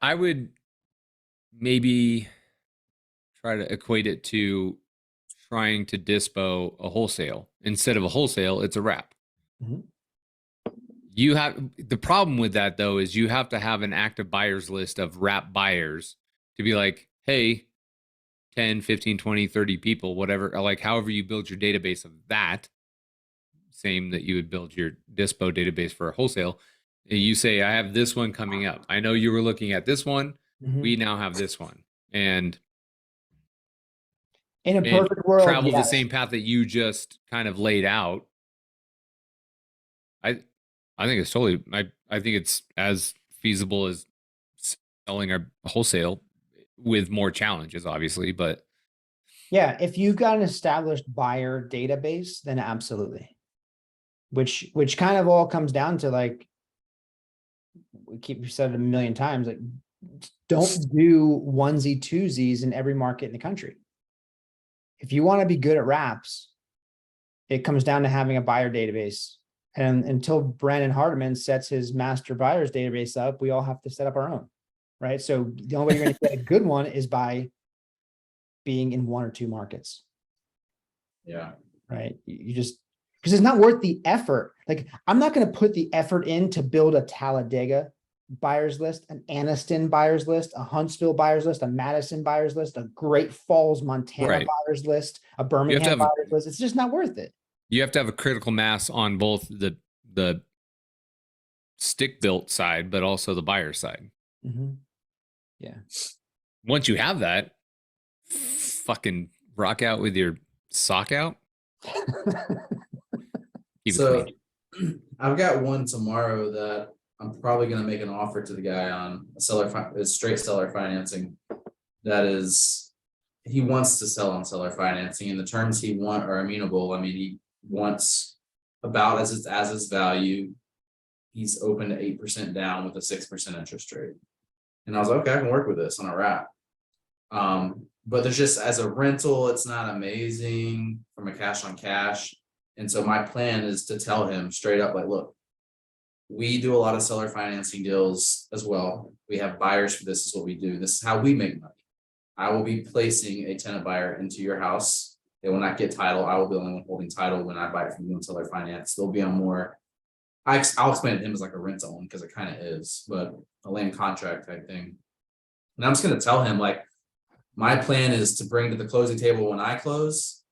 I would maybe try to equate it to trying to dispo a wholesale. Instead of a wholesale, it's a wrap. Mhm. You have the problem with that though is you have to have an active buyers list of wrap buyers to be like, hey, 10, 15, 20, 30 people, whatever, like however you build your database of that, same that you would build your dispo database for a wholesale. And you say, I have this one coming up. I know you were looking at this one. Mhm. We now have this one. And In a perfect world, travel the yes. same path that you just kind of laid out. I think it's totally, I think it's as feasible as selling a wholesale with more challenges, obviously, but yeah, if you've got an established buyer database, then absolutely. Which kind of all comes down to, like, we've said it a million times, like, don't do onesie twosies in every market in the country. If you want to be good at wraps, it comes down to having a buyer database. And until Brandon Hardiman sets his master buyers database up, we all have to set up our own, right? So the only way you're going to get a good one is by being in one or two markets. Yeah. Right. You just, because it's not worth the effort. Like, I'm not going to put the effort in to build a Talladega buyers list, an Anniston buyers list, a Huntsville buyers list, a Madison buyers list, a Great Falls, Montana Right. buyers list, a Birmingham buyers list. It's just not worth it. You have to have a critical mass on both the stick built side, but also the buyer side. Mm-hmm. Yeah. Once you have that, fucking rock out with your sock out. So I've got one tomorrow that I'm probably going to make an offer to the guy on a straight seller financing. That is, he wants to sell on seller financing, and the terms he want are amenable. I mean, he wants about as its value. He's open to 8% down with a 6% interest rate. And I was like, okay, I can work with this on a wrap. But there's just, as a rental, it's not amazing from a cash on cash. And so my plan is to tell him straight up, like, look, we do a lot of seller financing deals as well. We have buyers for this, is what we do. This is how we make money. I will be placing a tenant buyer into your house. They will not get title. I will be the only one holding title when I buy it from you and seller finance. They'll be on more. I'll explain it to him as like a rent to own because it kind of is, but a land contract type thing. And I'm just gonna tell him like, my plan is to bring to the closing table when I close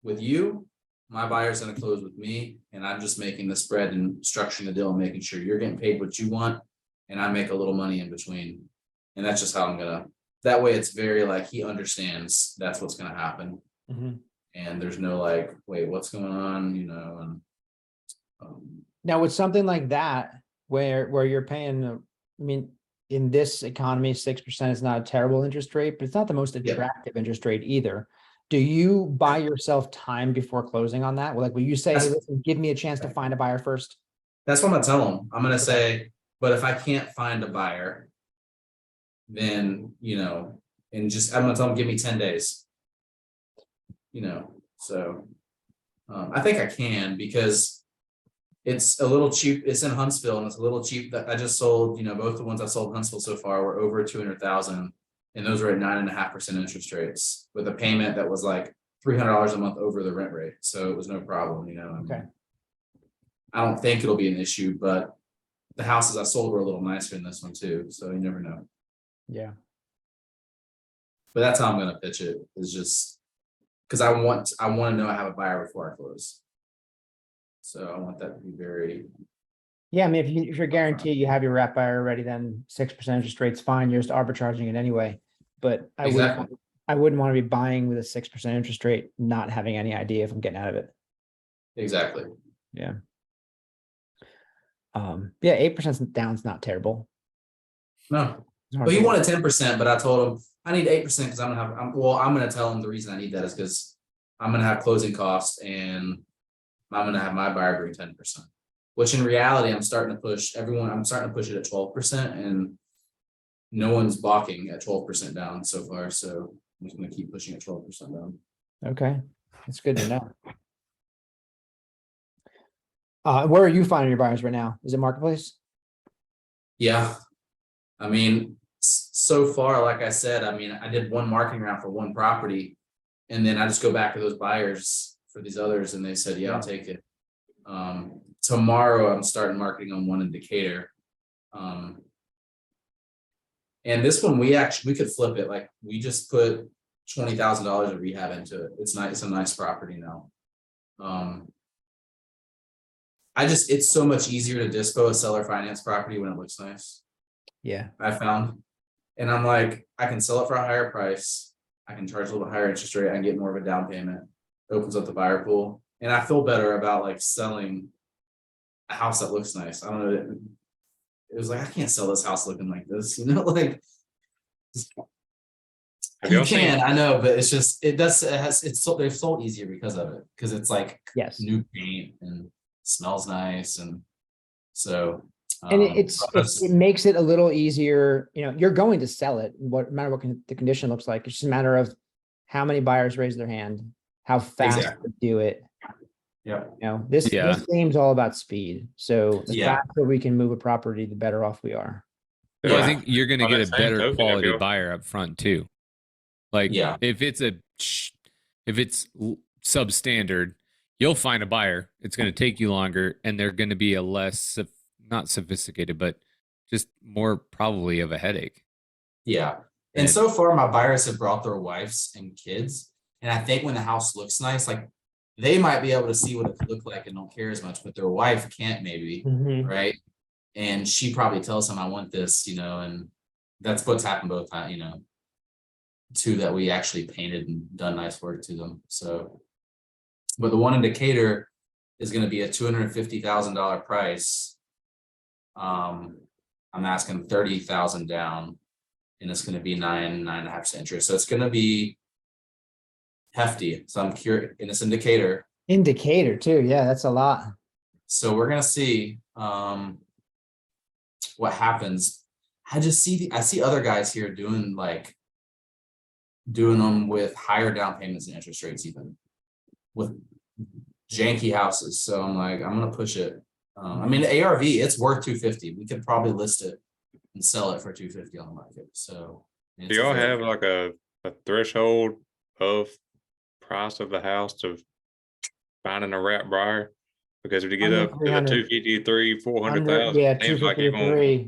with you. My buyer's gonna close with me, and I'm just making the spread and structuring the deal and making sure you're getting paid what you want, and I make a little money in between. And that's just how I'm gonna. That way, it's very like he understands that's what's gonna happen, and there's no like, wait, what's going on, you know? And Now with something like that, where you're paying, I mean, in this economy, 6% is not a terrible interest rate, but it's not the most attractive interest rate either. Do you buy yourself time before closing on that? Like, will you say, hey, listen, give me a chance to find a buyer first? that's what I'm gonna tell him. I'm gonna say, but if I can't find a buyer, then, you know, and just, I'm gonna tell him, give me 10 days. You know, so I think I can because it's a little cheap. It's in Huntsville and it's a little cheap. That I just sold, you know, both the ones I sold in Huntsville so far were over 200,000, and those were at 9.5% interest rates with a payment that was like $300 a month over the rent rate. So it was no problem, you know. Okay. I don't think it'll be an issue, but the houses I sold were a little nicer in this one too. So you never know. Yeah. But that's how I'm gonna pitch it, is just because I want to know I have a buyer before I close. So I want that to be very. Yeah, I mean, if you're guaranteed you have your wrap buyer already, then 6% interest rate's fine. You're just arbitraging it anyway. But I wouldn't want to be buying with a 6% interest rate, not having any idea if I'm getting out of it. Exactly. Yeah. Yeah, 8% down is not terrible. No, but he wanted 10%, but I told him I need 8% because I'm gonna tell him the reason I need that is because I'm gonna have closing costs and I'm gonna have my buyer bring 10%. Which in reality, I'm starting to push it at 12%, and no one's balking at 12% down so far. So I'm just gonna keep pushing at 12% down. Okay, that's good to know. Where are you finding your buyers right now? Is it Marketplace? Yeah, I mean, so far, like I said, I mean, I did one marketing round for one property, and then I just go back to those buyers for these others, and they said, yeah, I'll take it. Tomorrow I'm starting marketing on one in Decatur. And this one we could flip it. Like we just put $20,000 of rehab into it. It's nice. It's a nice property now. It's so much easier to dispo a seller finance property when it looks nice. Yeah. I found, and I'm like, I can sell it for a higher price. I can charge a little higher interest rate. I can get more of a down payment. Opens up the buyer pool. And I feel better about like selling a house that looks nice. I don't know. It was like, I can't sell this house looking like this, you know, like you can, I know, but it's just, they're sold easier because of it. Cause it's like new paint and smells nice. And so, and it makes it a little easier. You know, you're going to sell it, no matter what the condition looks like. It's just a matter of how many buyers raise their hand, how fast they do it. Yeah. You know, this game's all about speed. So the faster we can move a property, the better off we are. Well, I think you're going to get a better quality buyer up front too. Like if it's substandard, you'll find a buyer. It's going to take you longer, and they're going to be a less, not sophisticated, but just more probably of a headache. Yeah. And so far my buyers have brought their wives and kids. And I think when the house looks nice, like they might be able to see what it could look like and don't care as much, but their wife can't maybe, right? And she probably tells him, I want this, you know, and that's what's happened both times, you know, two that we actually painted and done nice work to them. So, but the one in Decatur is going to be a $250,000 price. I'm asking 30,000 down, and it's going to be 9.5% interest. So it's going to be hefty. So I'm curious, and it's in Decatur. In Decatur too. Yeah, that's a lot. So we're gonna see what happens. I see other guys here doing them with higher down payments and interest rates, even with janky houses. So I'm like, I'm gonna push it. I mean, the ARV, it's worth 250. We could probably list it and sell it for 250 on the market. So do y'all have like a threshold of price of the house to finding a rat buyer? Because if you get Under up to the 300. 253, 400,000, Yeah, seems like 250 to 3. you're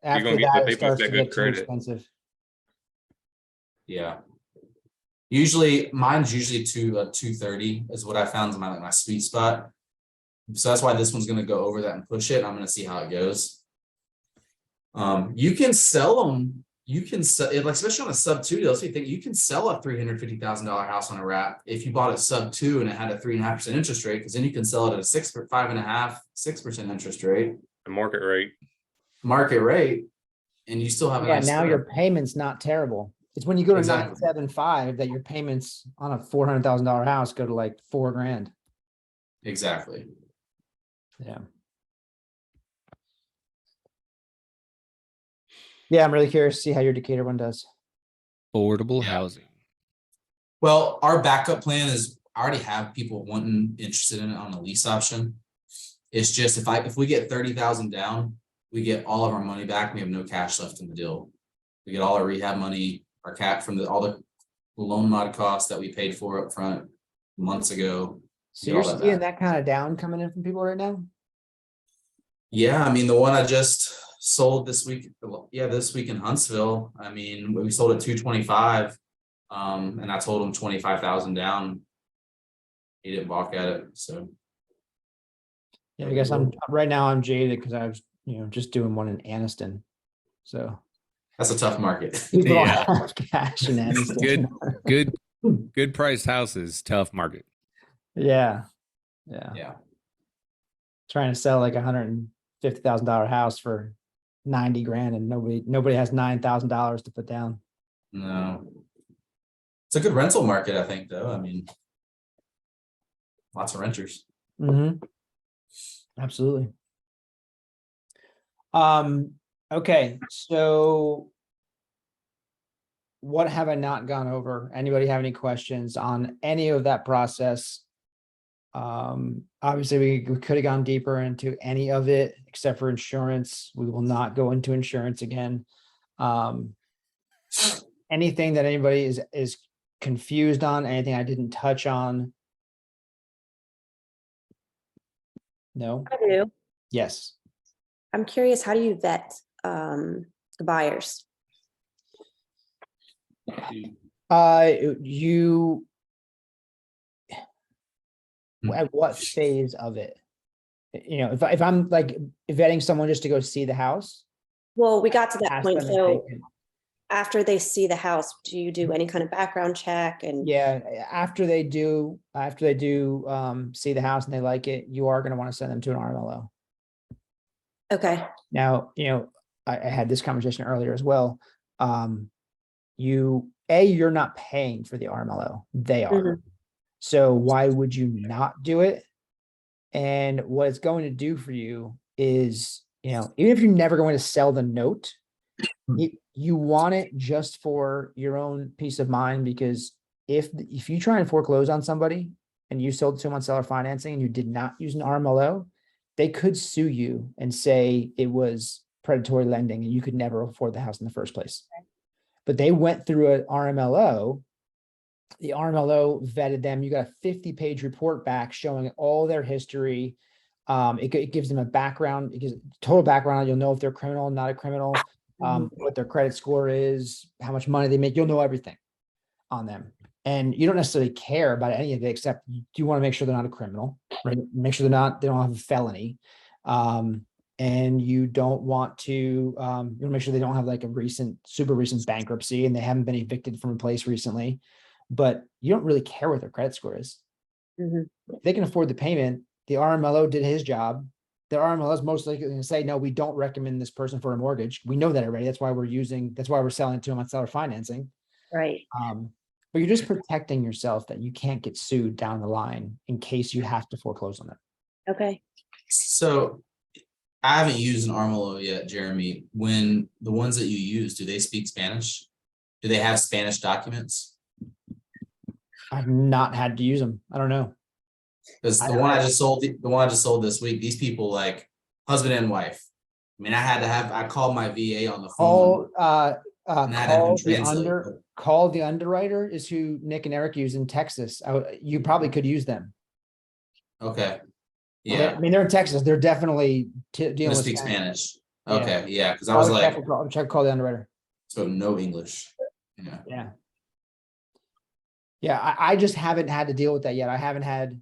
After gonna get the that, it people with starts that to good get too credit. expensive. Yeah. Usually mine's usually 230 is what I found is my sweet spot. So that's why this one's gonna go over that and push it. I'm gonna see how it goes. You can sell them. You can sell it, like especially on a sub 2 deal. So you think you can sell a $350,000 house on a wrap if you bought it sub 2 and it had a 3.5% interest rate, because then you can sell it at a 5.5%, 6% interest rate, The market rate. and you still have a Yeah, nice now spread. your payment's not terrible. It's when you go to Exactly. 975 that your payments on a $400,000 house go to like $4,000. Exactly. Yeah. Yeah, I'm really curious to see how your Decatur one does. Affordable Yeah. housing. Well, our backup plan is I already have people interested in it on the lease option. It's just if we get 30,000 down, we get all of our money back. We have no cash left in the deal. We get all our rehab money, our cap from all the loan mod costs that we paid for up front months ago. So Get you're all that seeing back. that kind of down coming in from people right now? Yeah, I mean, the one I just sold this week, this week in Huntsville, I mean, we sold at 225. And I told him 25,000 down. He didn't balk at it, so. Yeah, I guess I'm jaded because I was, just doing one in Anniston. So That's a tough market. people don't Yeah. have cash in Anniston. Good priced houses, tough market. Yeah. Yeah, Trying to sell like $150,000 house for 90 grand and nobody has $9,000 to put down. no. It's a good rental market, I think, though. I mean, lots of renters. Mm-hmm. Absolutely. Okay, so what have I not gone over? Anybody have any questions on any of that process? Obviously we could have gone deeper into any of it except for insurance. We will not go into insurance again. Anything that anybody is confused on, anything I didn't touch on? No? I do. Yes. I'm curious, how do you vet the buyers? You at what phase of it? If I'm like vetting someone just to go see the house. Well, we got to that ask point. them if they So can- after they see the house, do you do any kind of background check? And Yeah, after they do see the house and they like it, you are going to want to send them to an RMLO. okay, Now, I had this conversation earlier as well. You're not paying for the RMLO. They are. Mhm. So why would you not do it? And what it's going to do for you is, even if you're never going to sell the note, you want it just for your own peace of mind, because if you try and foreclose on somebody and you sold to them on seller financing and you did not use an RMLO, they could sue you and say it was predatory lending and you could never afford the house in the first place. But they went through an RMLO. The RMLO vetted them. You got a 50-page report back showing all their history. It gives them a background. It gives total background. You'll know if they're criminal, not a criminal, what their credit score is, how much money they make. You'll know everything on them. And you don't necessarily care about any of it, except you want to make sure they're not a criminal, right? Make sure they don't have a felony. And you don't want to, you want to make sure they don't have like a super recent bankruptcy and they haven't been evicted from a place recently. But you don't really care what their credit score is. Mhm. If they can afford the payment, the RMLO did his job. The RMLO is most likely going to say, no, we don't recommend this person for a mortgage. We know that already. That's why we're selling it to them on seller financing. Right. But you're just protecting yourself that you can't get sued down the line in case you have to foreclose on them. Okay. So I haven't used an RMLO yet, Jeremy. When the ones that you use, do they speak Spanish? Do they have Spanish documents? I've not had to use them. I don't know. Because the one I just sold this week, these people like husband and wife. I mean, I called my VA on the phone. And I had him translate. Call the underwriter is who Nick and Eric use in Texas. You probably could use them. Okay. I Yeah, mean, they're in Texas. They're definitely they dealing with speak Spanish. Spanish. Yeah. Okay, yeah, because I was like, check call the underwriter. so no English. Yeah. Yeah. Yeah, I just haven't had to deal with that yet. I haven't had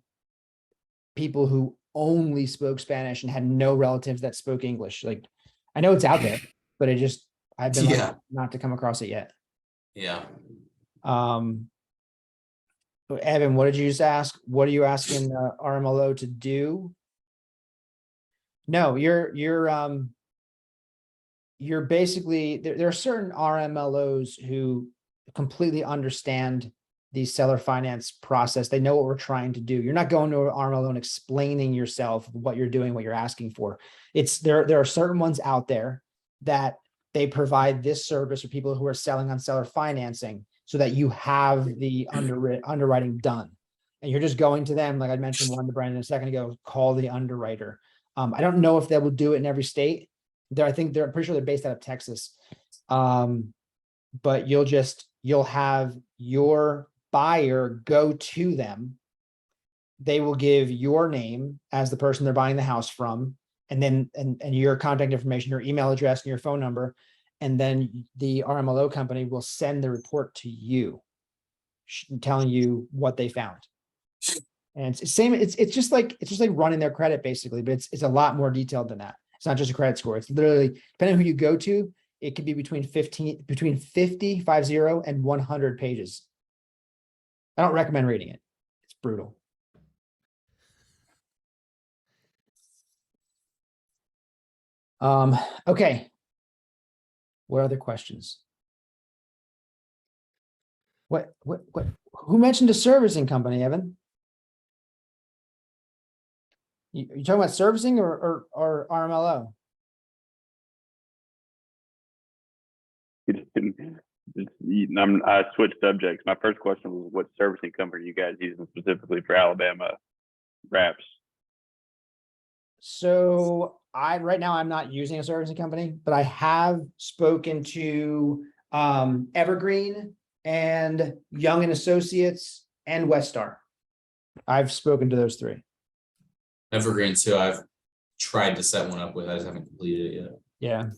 people who only spoke Spanish and had no relatives that spoke English. Like, I know it's out there, but I've been Yeah. lucky not to come across it yet. Yeah. So Evan, what did you just ask? What are you asking RMLO to do? No, you're basically there are certain RMLOs who completely understand the seller finance process. They know what we're trying to do. You're not going to an RMLO and explaining yourself, what you're doing, what you're asking for. It's there are certain ones out there that they provide this service for people who are selling on seller financing so that you have the underwriting done. And you're just going to them, like I mentioned one to Brandon a second ago, call the underwriter. I don't know if they will do it in every state. I'm pretty sure they're based out of Texas. But you'll have your buyer go to them. They will give your name as the person they're buying the house from, and then and your contact information, your email address, and your phone number. And then the RMLO company will send the report to you, telling you what they found. And it's the same. It's just like running their credit basically, but it's a lot more detailed than that. It's not just a credit score. It's literally, depending on who you go to, it could be between 50 and 100 pages. I don't recommend reading it. It's brutal. Okay. What other questions? What, who mentioned a servicing company, Evan? You talking about servicing or RMLO? I switched subjects. My first question was, what servicing company are you guys using specifically for Alabama wraps? So right now I'm not using a servicing company, but I have spoken to Evergreen and Young and Associates and Westar. I've spoken to those three. Evergreen too. I've tried to set one up with. I just haven't completed it yet. Yeah.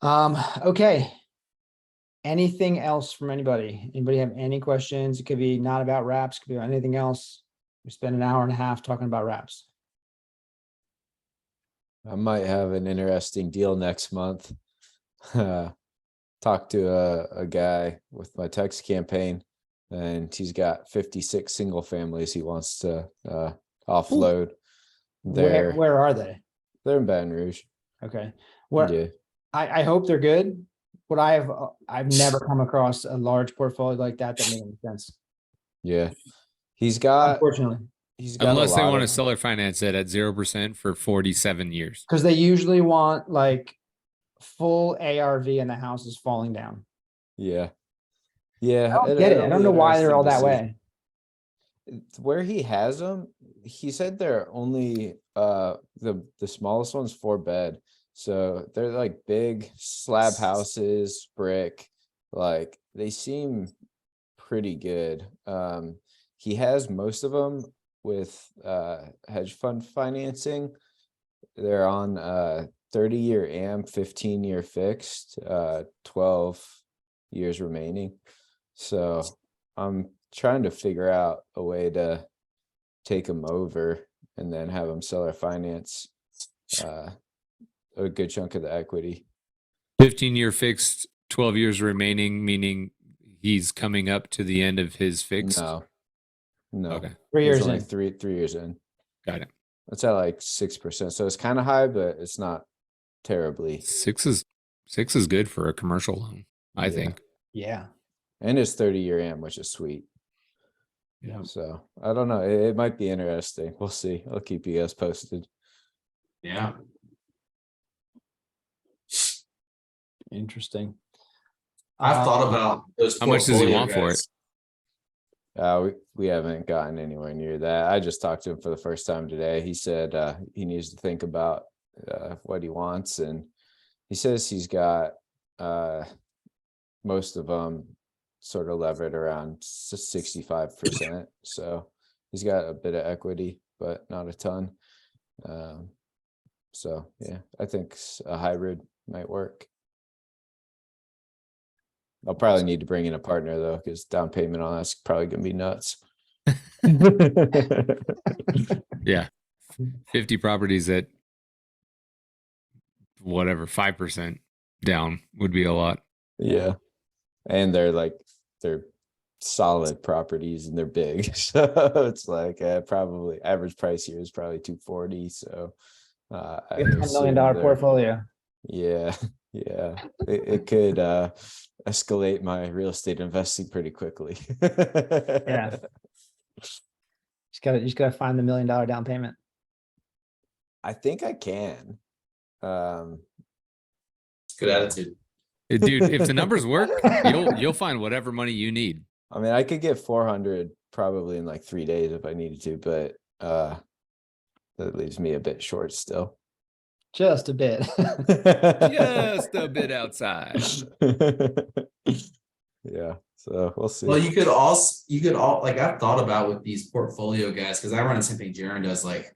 Okay. Anything else from anybody? Anybody have any questions? It could be not about wraps, could be about anything else. We spent an hour and a half talking about wraps. I might have an interesting deal next month. Talked to a guy with my text campaign, and he's got 56 single families he wants to offload. Where are they? They're in Baton Rouge. Okay. What? Yeah. I hope they're good. What I've never come across a large portfolio like that makes any sense. Yeah. He's got, Unfortunately, unless they want to seller finance it at 0% for 47 years. Because they usually want like full ARV and the house is falling down. Yeah. Yeah. I don't get it. I don't know why they're all that way. Where he has them, he said they're only the smallest one's 4-bed. So they're like big slab houses, brick, like they seem pretty good. He has most of them with hedge fund financing. They're on 30-year AM, 15-year fixed, 12 years remaining. So I'm trying to figure out a way to take them over and then have them seller finance a good chunk of the equity. 15-year fixed, 12 years remaining, meaning he's coming up to the end of his fixed. No. Okay. 3 years only in. three years in. Got it. That's at like 6%. So it's kind of high, but it's not terribly. 6 is good for a commercial loan, I think. Yeah. And it's 30-year AM, which is sweet. Yeah. So I don't know. It might be interesting. We'll see. I'll keep you guys posted. Yeah. Interesting. I've thought about those. How much does he portfolio want for guys. it? We haven't gotten anywhere near that. I just talked to him for the first time today. He said he needs to think about what he wants, and he says he's got most of them sort of levered around 65%. So he's got a bit of equity, but not a ton. So yeah, I think a hybrid might work. I'll probably need to bring in a partner though, because down payment on that's probably gonna be nuts. Yeah. 50 properties at whatever, 5% down would be a lot. Yeah. And they're solid properties and they're big. So it's like probably average price here is probably 240. So I $10 million assume they're- portfolio. Yeah, yeah. It could escalate my real estate investing pretty quickly. Yeah. You just gotta find the $1 million down payment. I think I can. Good attitude. Dude, if the numbers work, you'll find whatever money you need. I mean, I could get 400 probably in like 3 days if I needed to, but that leaves me a bit short still. Just a bit. Just a bit outside. Yeah, so we'll see. Well, you could all like I've thought about with these portfolio guys, because I run the same thing Jaron does, like,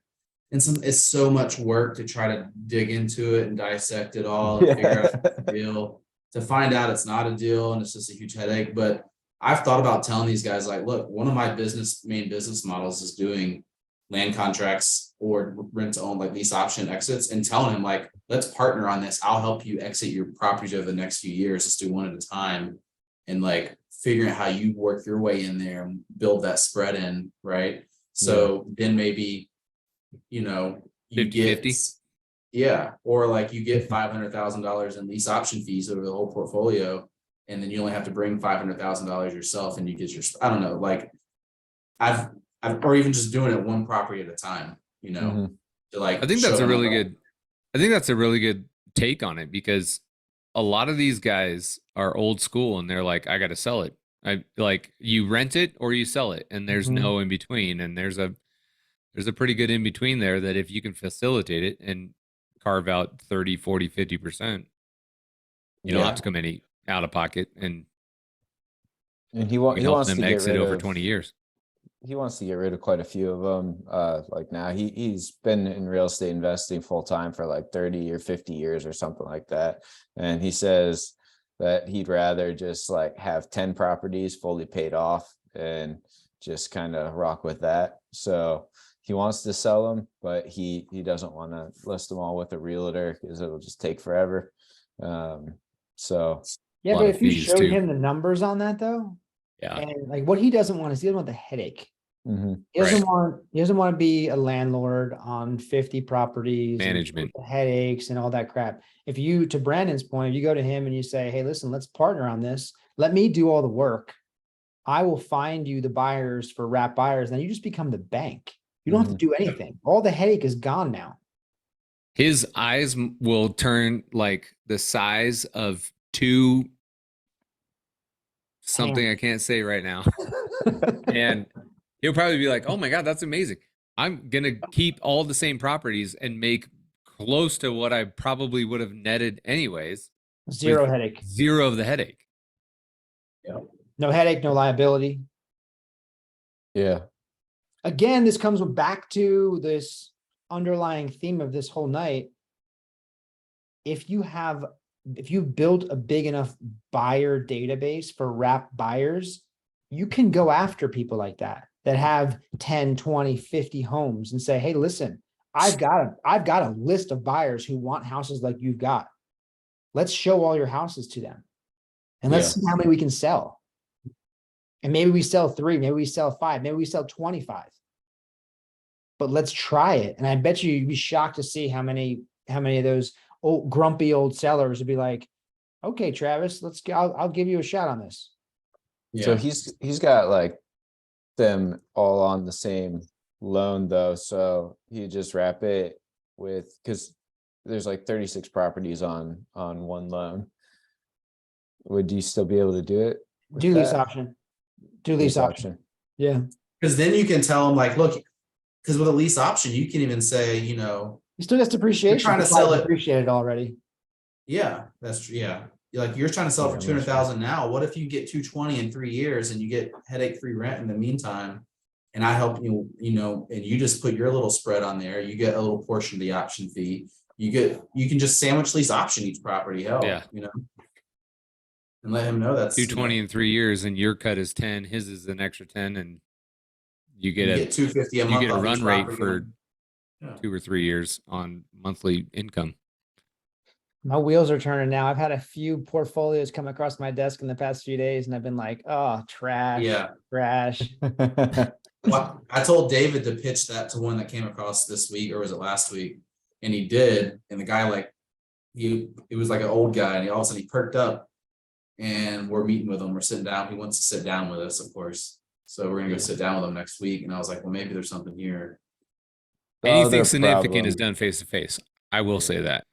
and it's so much work to try to dig into it and dissect it all and figure out if it's a deal, to find out it's not a deal and it's just a huge headache. But I've thought about telling these guys, like, look, one of my main business models is doing land contracts or rent to own, like lease option exits, and telling him, like, let's partner on this. I'll help you exit your properties over the next few years. Let's do one at a time, and like figuring out how you work your way in there and build that spread in, right? So then maybe, you know, you 50-50? get, yeah, or like you get $500,000 in lease option fees over the whole portfolio, and then you only have to bring $500,000 yourself, and you get your, I don't know, like I've or even just doing it one property at a time, you know, to like, I think that's a really good take on it, because a lot of these guys are old school and they're like, I got to sell it. I like, you rent it or you sell it, and there's no in between. And there's a pretty good in between there that if you can facilitate it and carve out 30, 40, 50%, you don't have to come any out of pocket, and he wants them to exit over 20 years. He wants to get rid of quite a few of them. Like now he's been in real estate investing full time for like 30 or 50 years or something like that. And he says that he'd rather just like have 10 properties fully paid off and just kind of rock with that. So he wants to sell them, but he doesn't want to list them all with a realtor because it'll just take forever. So yeah, but if you showed him the numbers on that though, and like what he doesn't want is he doesn't want the headache. He doesn't want to be a landlord on 50 properties, management headaches and all that crap. If you, to Brandon's point, if you go to him and you say, hey, listen, let's partner on this. Let me do all the work. I will find you the buyers for wrap buyers. Then you just become the bank. You don't have to do anything. All the headache is gone now. His eyes will turn like the size of two something I can't say right now. And he'll probably be like, oh my God, that's amazing. I'm going to keep all the same properties and make close to what I probably would have netted anyways. Zero headache. Zero of the headache. Yeah. No headache, no liability. Yeah. Again, this comes back to this underlying theme of this whole night. If you build a big enough buyer database for wrap buyers, you can go after people like that have 10, 20, 50 homes and say, hey, listen, I've got a list of buyers who want houses like you've got. Let's show all your houses to them. And let's see how many we can sell. And maybe we sell 3, maybe we sell 5, maybe we sell 25. But let's try it. And I bet you'd be shocked to see how many of those old grumpy old sellers would be like, okay, Travis, I'll give you a shot on this. Yeah. So he's got like them all on the same loan though. So he just wrap it with, because there's like 36 properties on one loan. Would you still be able to do it? Do lease option. Do lease option. Yeah. Because then you can tell them like, look, because with a lease option, you can even say, you know, You still gets depreciation. trying to It's probably sell it. depreciated already. yeah, that's true. Yeah. Like you're trying to sell Yeah, for I'm not 200,000 now. What if you get 220 in 3 years and you get headache-free rent in the meantime? And I help you, you know, and you just put your little spread on there. You get a little portion of the option fee. You can just sandwich lease option each property. Hell, Yeah. you know, and let him know that's 220 you know, in 3 years, and your cut is 10. His is an extra 10, and you get you a get 250 a you month. get a off each run rate property. for Yeah. 2 or 3 years on monthly income. My wheels are turning now. I've had a few portfolios come across my desk in the past few days, and I've been like, oh, trash, Yeah. trash. Well, I told David to pitch that to one that came across this week, or was it last week? And he did. And the guy, like, it was like an old guy, and all of a sudden he perked up, and we're meeting with him. We're sitting down. He wants to sit down with us, of course. So we're gonna go sit down with him next week. And I was like, well, maybe there's something here. The Anything other significant is problem- done face to face. I will say that.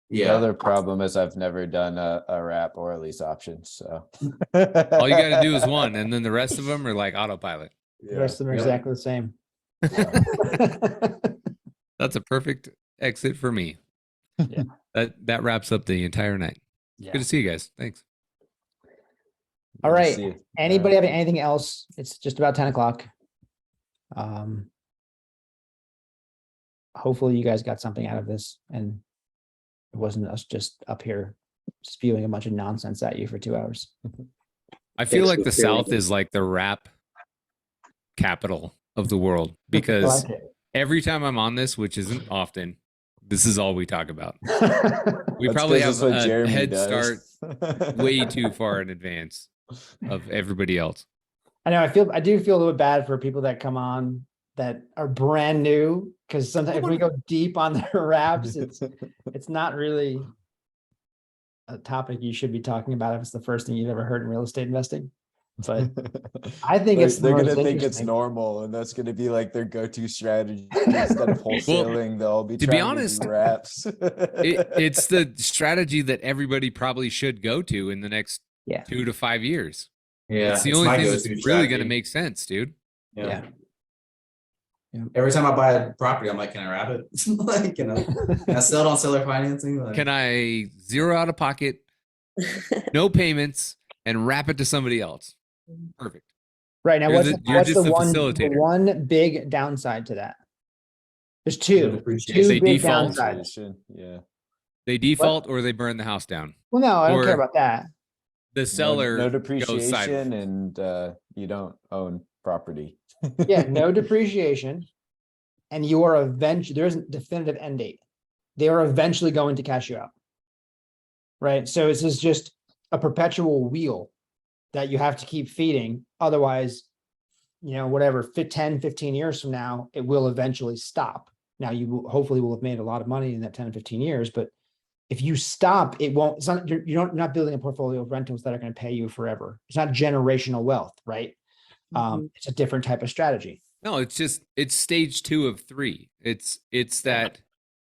The Yeah. other problem is I've never done a wrap or a lease option, so. All you got to do is one, and then the rest of them are like autopilot. The rest of them are Yep. exactly the same. That's a perfect exit for me. Yeah. That wraps up the entire night. Yeah. Good to see you guys. Thanks. All Good to right. see you. Anybody have anything else? It's just about 10 o'clock. Hopefully you guys got something out of this, and it wasn't us just up here spewing a bunch of nonsense at you for 2 hours. I feel Thanks like for the sharing. South is like the rap capital of the world I because like it. every time I'm on this, which isn't often, this is all we talk about. We That's probably 'cause have that's what a Jeremy head does. start way too far in advance of everybody else. I know. I do feel a little bad for people that come on that are brand new, because sometimes if we go deep on their raps, it's not really a topic you should be talking about if it's the first thing you've ever heard in real estate investing. But I think it's the they're most gonna think it's interesting. normal, and that's gonna be like their go-to strategy. Instead of wholesaling, they'll be to be trying honest, to do wraps. It's the strategy that everybody probably should go to in the next 2 to 5 years. Yeah. It's the only my thing that's go-to really going to strategy. make sense, dude. Yeah. Yeah. Every time I buy a property, I'm like, can I wrap it? Like, you know, can I sell it on seller financing? Like, Can I zero out of pocket, no payments, and wrap it to somebody else? Perfect. Right now, You're what's the- you're what's just the the one facilitator. one big downside to that? There's two depreciation. They big default. downsides. Yeah. They default or they burn the house down. Well, no, I don't care Or about that. The seller no goes depreciation, sideways. and you don't own property. Yeah, no depreciation, and you are eventually, there isn't definitive end date. They are eventually going to cash you out. Right, so this is just a perpetual wheel that you have to keep feeding. Otherwise, you know, whatever, 10, 15 years from now, it will eventually stop. Now, hopefully will have made a lot of money in that 10 or 15 years, but if you stop, it won't, it's not, you're not building a portfolio of rentals that are going to pay you forever. It's not generational wealth, right? It's a different type of strategy. No, it's stage 2 of 3. It's that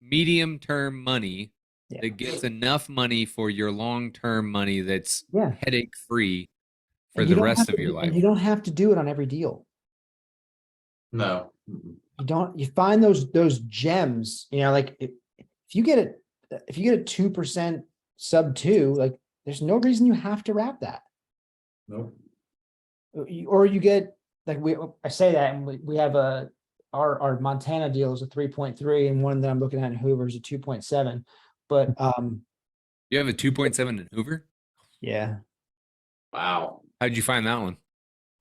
medium term money that gets enough money for your long term money that's headache free for the rest of your life. And you don't have to do it on every deal. No. You find those gems, you know, like if you get a 2% sub 2, like there's no reason you have to wrap that. Nope. Or you get, like I say that, and we have our Montana deal is a 3.3, and one that I'm looking at in Hoover is a 2.7. But You have a 2.7 in Hoover? Yeah. Wow. How'd you find that one?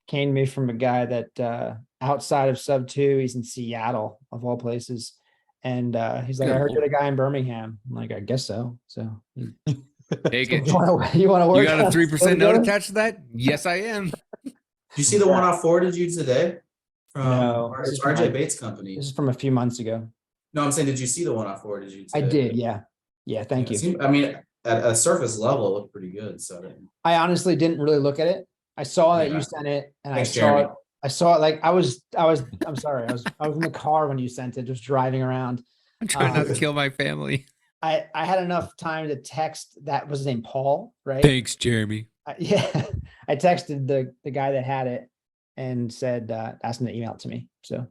Came to me from a guy that outside of sub 2, he's in Seattle of all places. And he's like, I heard you're the guy in Birmingham. I'm like, I guess so. So Take it. you want to work? You got a on 3% note together? attached to that? Yes, I am. Did you see the one I forwarded you today? From No, this is from RJ like- Bates Company. This is from a few months ago. No, I'm saying, did you see the one I forwarded you today? I did. Yeah. Yeah. Thank Yeah, you. it seemed- I mean, at a surface level, it looked pretty good. So I honestly didn't really look at it. I saw that Yeah. you sent it, and Thanks, I saw Jeremy. it. I saw it like I'm sorry. I was in the car when you sent it, just driving around. I'm trying not to kill my family. I had enough time to text, that was his name, Paul, right? Thanks, Jeremy. Yeah. I texted the guy that had it, and said, asked him to email it to me. So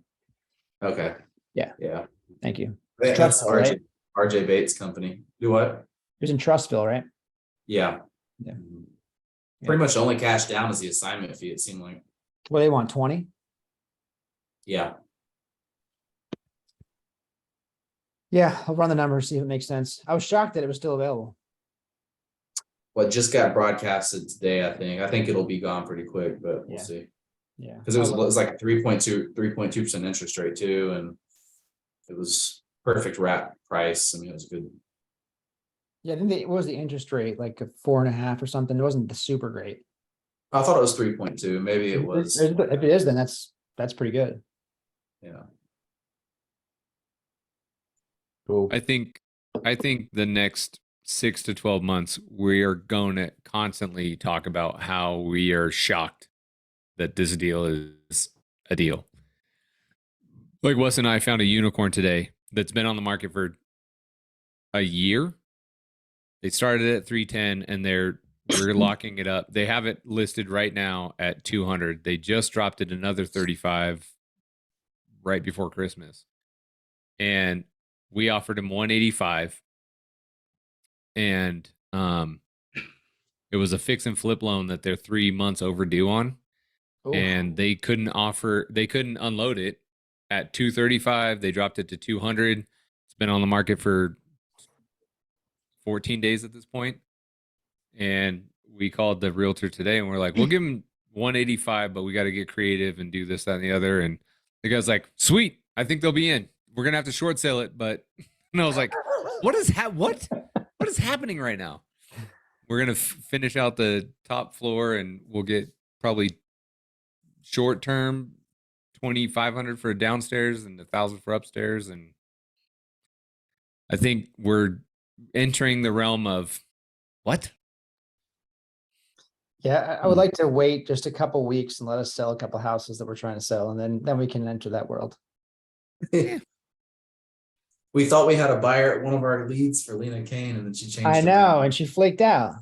Okay. Yeah. Yeah. thank you. That's Trustville, right? RJ Bates company. Do what? It was in Trustville, right? Yeah. Yeah. Pretty much only cash down is the assignment fee, it seemed like. Well, they want 20. Yeah. Yeah, I'll run the numbers, see if it makes sense. I was shocked that it was still available. Well, it just got broadcasted today, I think. I think it'll be gone pretty quick, but we'll Yeah. see. Yeah. Because it was like a 3.2% interest rate too, and it was perfect wrap price. I mean, it was good. Yeah, I think what was the interest rate? Like a 4.5 or something. It wasn't the super great. I thought it was 3.2. Maybe it was. If it is, then that's pretty good. Yeah. Cool. I think the next 6 to 12 months, we are going to constantly talk about how we are shocked that this deal is a deal. Like Wes and I found a unicorn today that's been on the market for a year. They started at 310 and we're locking it up. They have it listed right now at 200. They just dropped it another 35 right before Christmas. And we offered him 185. And it was a fix and flip loan that they're 3 months overdue on. Oof. And they couldn't unload it at 235. They dropped it to 200. It's been on the market for 14 days at this point. And we called the realtor today and we're like, we'll give him 185, but we got to get creative and do this, that, and the other. And the guy's like, sweet, I think they'll be in. We're going to have to short sale it. But and I was like, what is happening right now? We're going to finish out the top floor and we'll get probably short term 2,500 for downstairs and 1,000 for upstairs. And I think we're entering the realm of what? Yeah, I would like to wait just a couple weeks and let us sell a couple houses that we're trying to sell, and then we can enter that world. We thought we had a buyer at one of our leads for Lena Kane, and then she changed. I her know, mind. and she flaked out.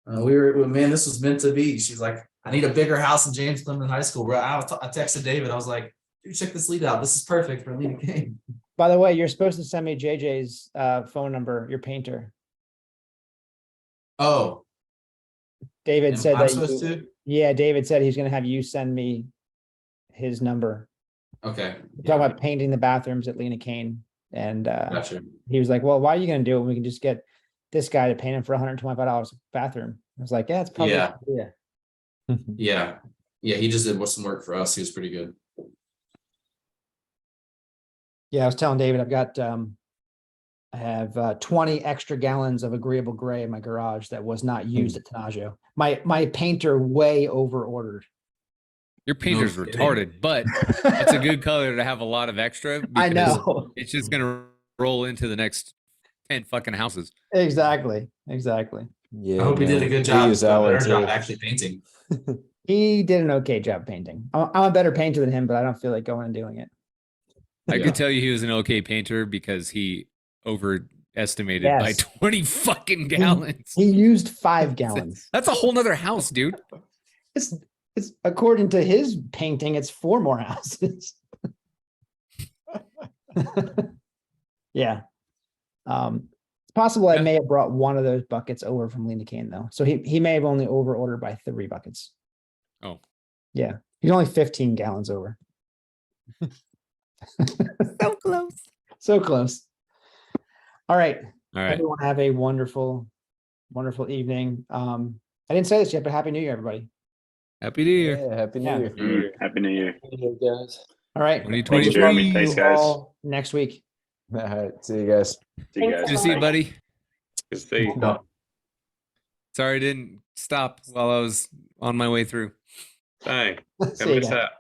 Man, this was meant to be. She's like, I need a bigger house in James Clemens High School, bro. I texted David. I was like, dude, check this lead out. This is perfect for Lena Kane. By the way, you're supposed to send me JJ's phone number, your painter. Oh, David said I'm that supposed to? Yeah, David said he's gonna have you send me his number. Okay. We're talking about painting the bathrooms at Lena Kane. And Gotcha. he was like, well, why are you gonna do it when we can just get this guy to paint him for $125 a bathroom? I was like, yeah, it's probably Yeah. Yeah. Yeah. He just did some work for us. He was pretty good. Yeah, I was telling David, I have 20 extra gallons of agreeable gray in my garage that was not used at Tanaggio. My painter way over ordered. Your painter's No kidding. retarded, but it's a good color to have a lot of extra. I because know. It's just going to roll into the next 10 fucking houses. Exactly. Yeah. I hope he did a man. good We job. use A that one better job too. actually painting. He did an okay job painting. I'm a better painter than him, but I don't feel like going and doing it. I Yeah. could tell you he was an okay painter because he overestimated by Yes. 20 fucking gallons. He used 5 gallons. That's a whole nother house, dude. It's according to his painting, it's 4 more houses. Yeah. It's possible I may have brought one of those buckets over from Lena Kane though. So he may have only over ordered by 3 buckets. Oh. Yeah. He's only 15 gallons over. So close. So close. All right. All right. Everyone have a wonderful, wonderful evening. I didn't say this yet, but Happy New Year, everybody. Happy New Year. Yeah, happy New Yeah. Year. Happy New Year. Guys. All right. 2023. See Thanks, you guys. all next week. All right. See you guys. See you Thanks, guys. Good to see you, Bye. buddy. Good to see you. No. Sorry I didn't stop while I was on my way through. Dang, See gonna you miss guys. that.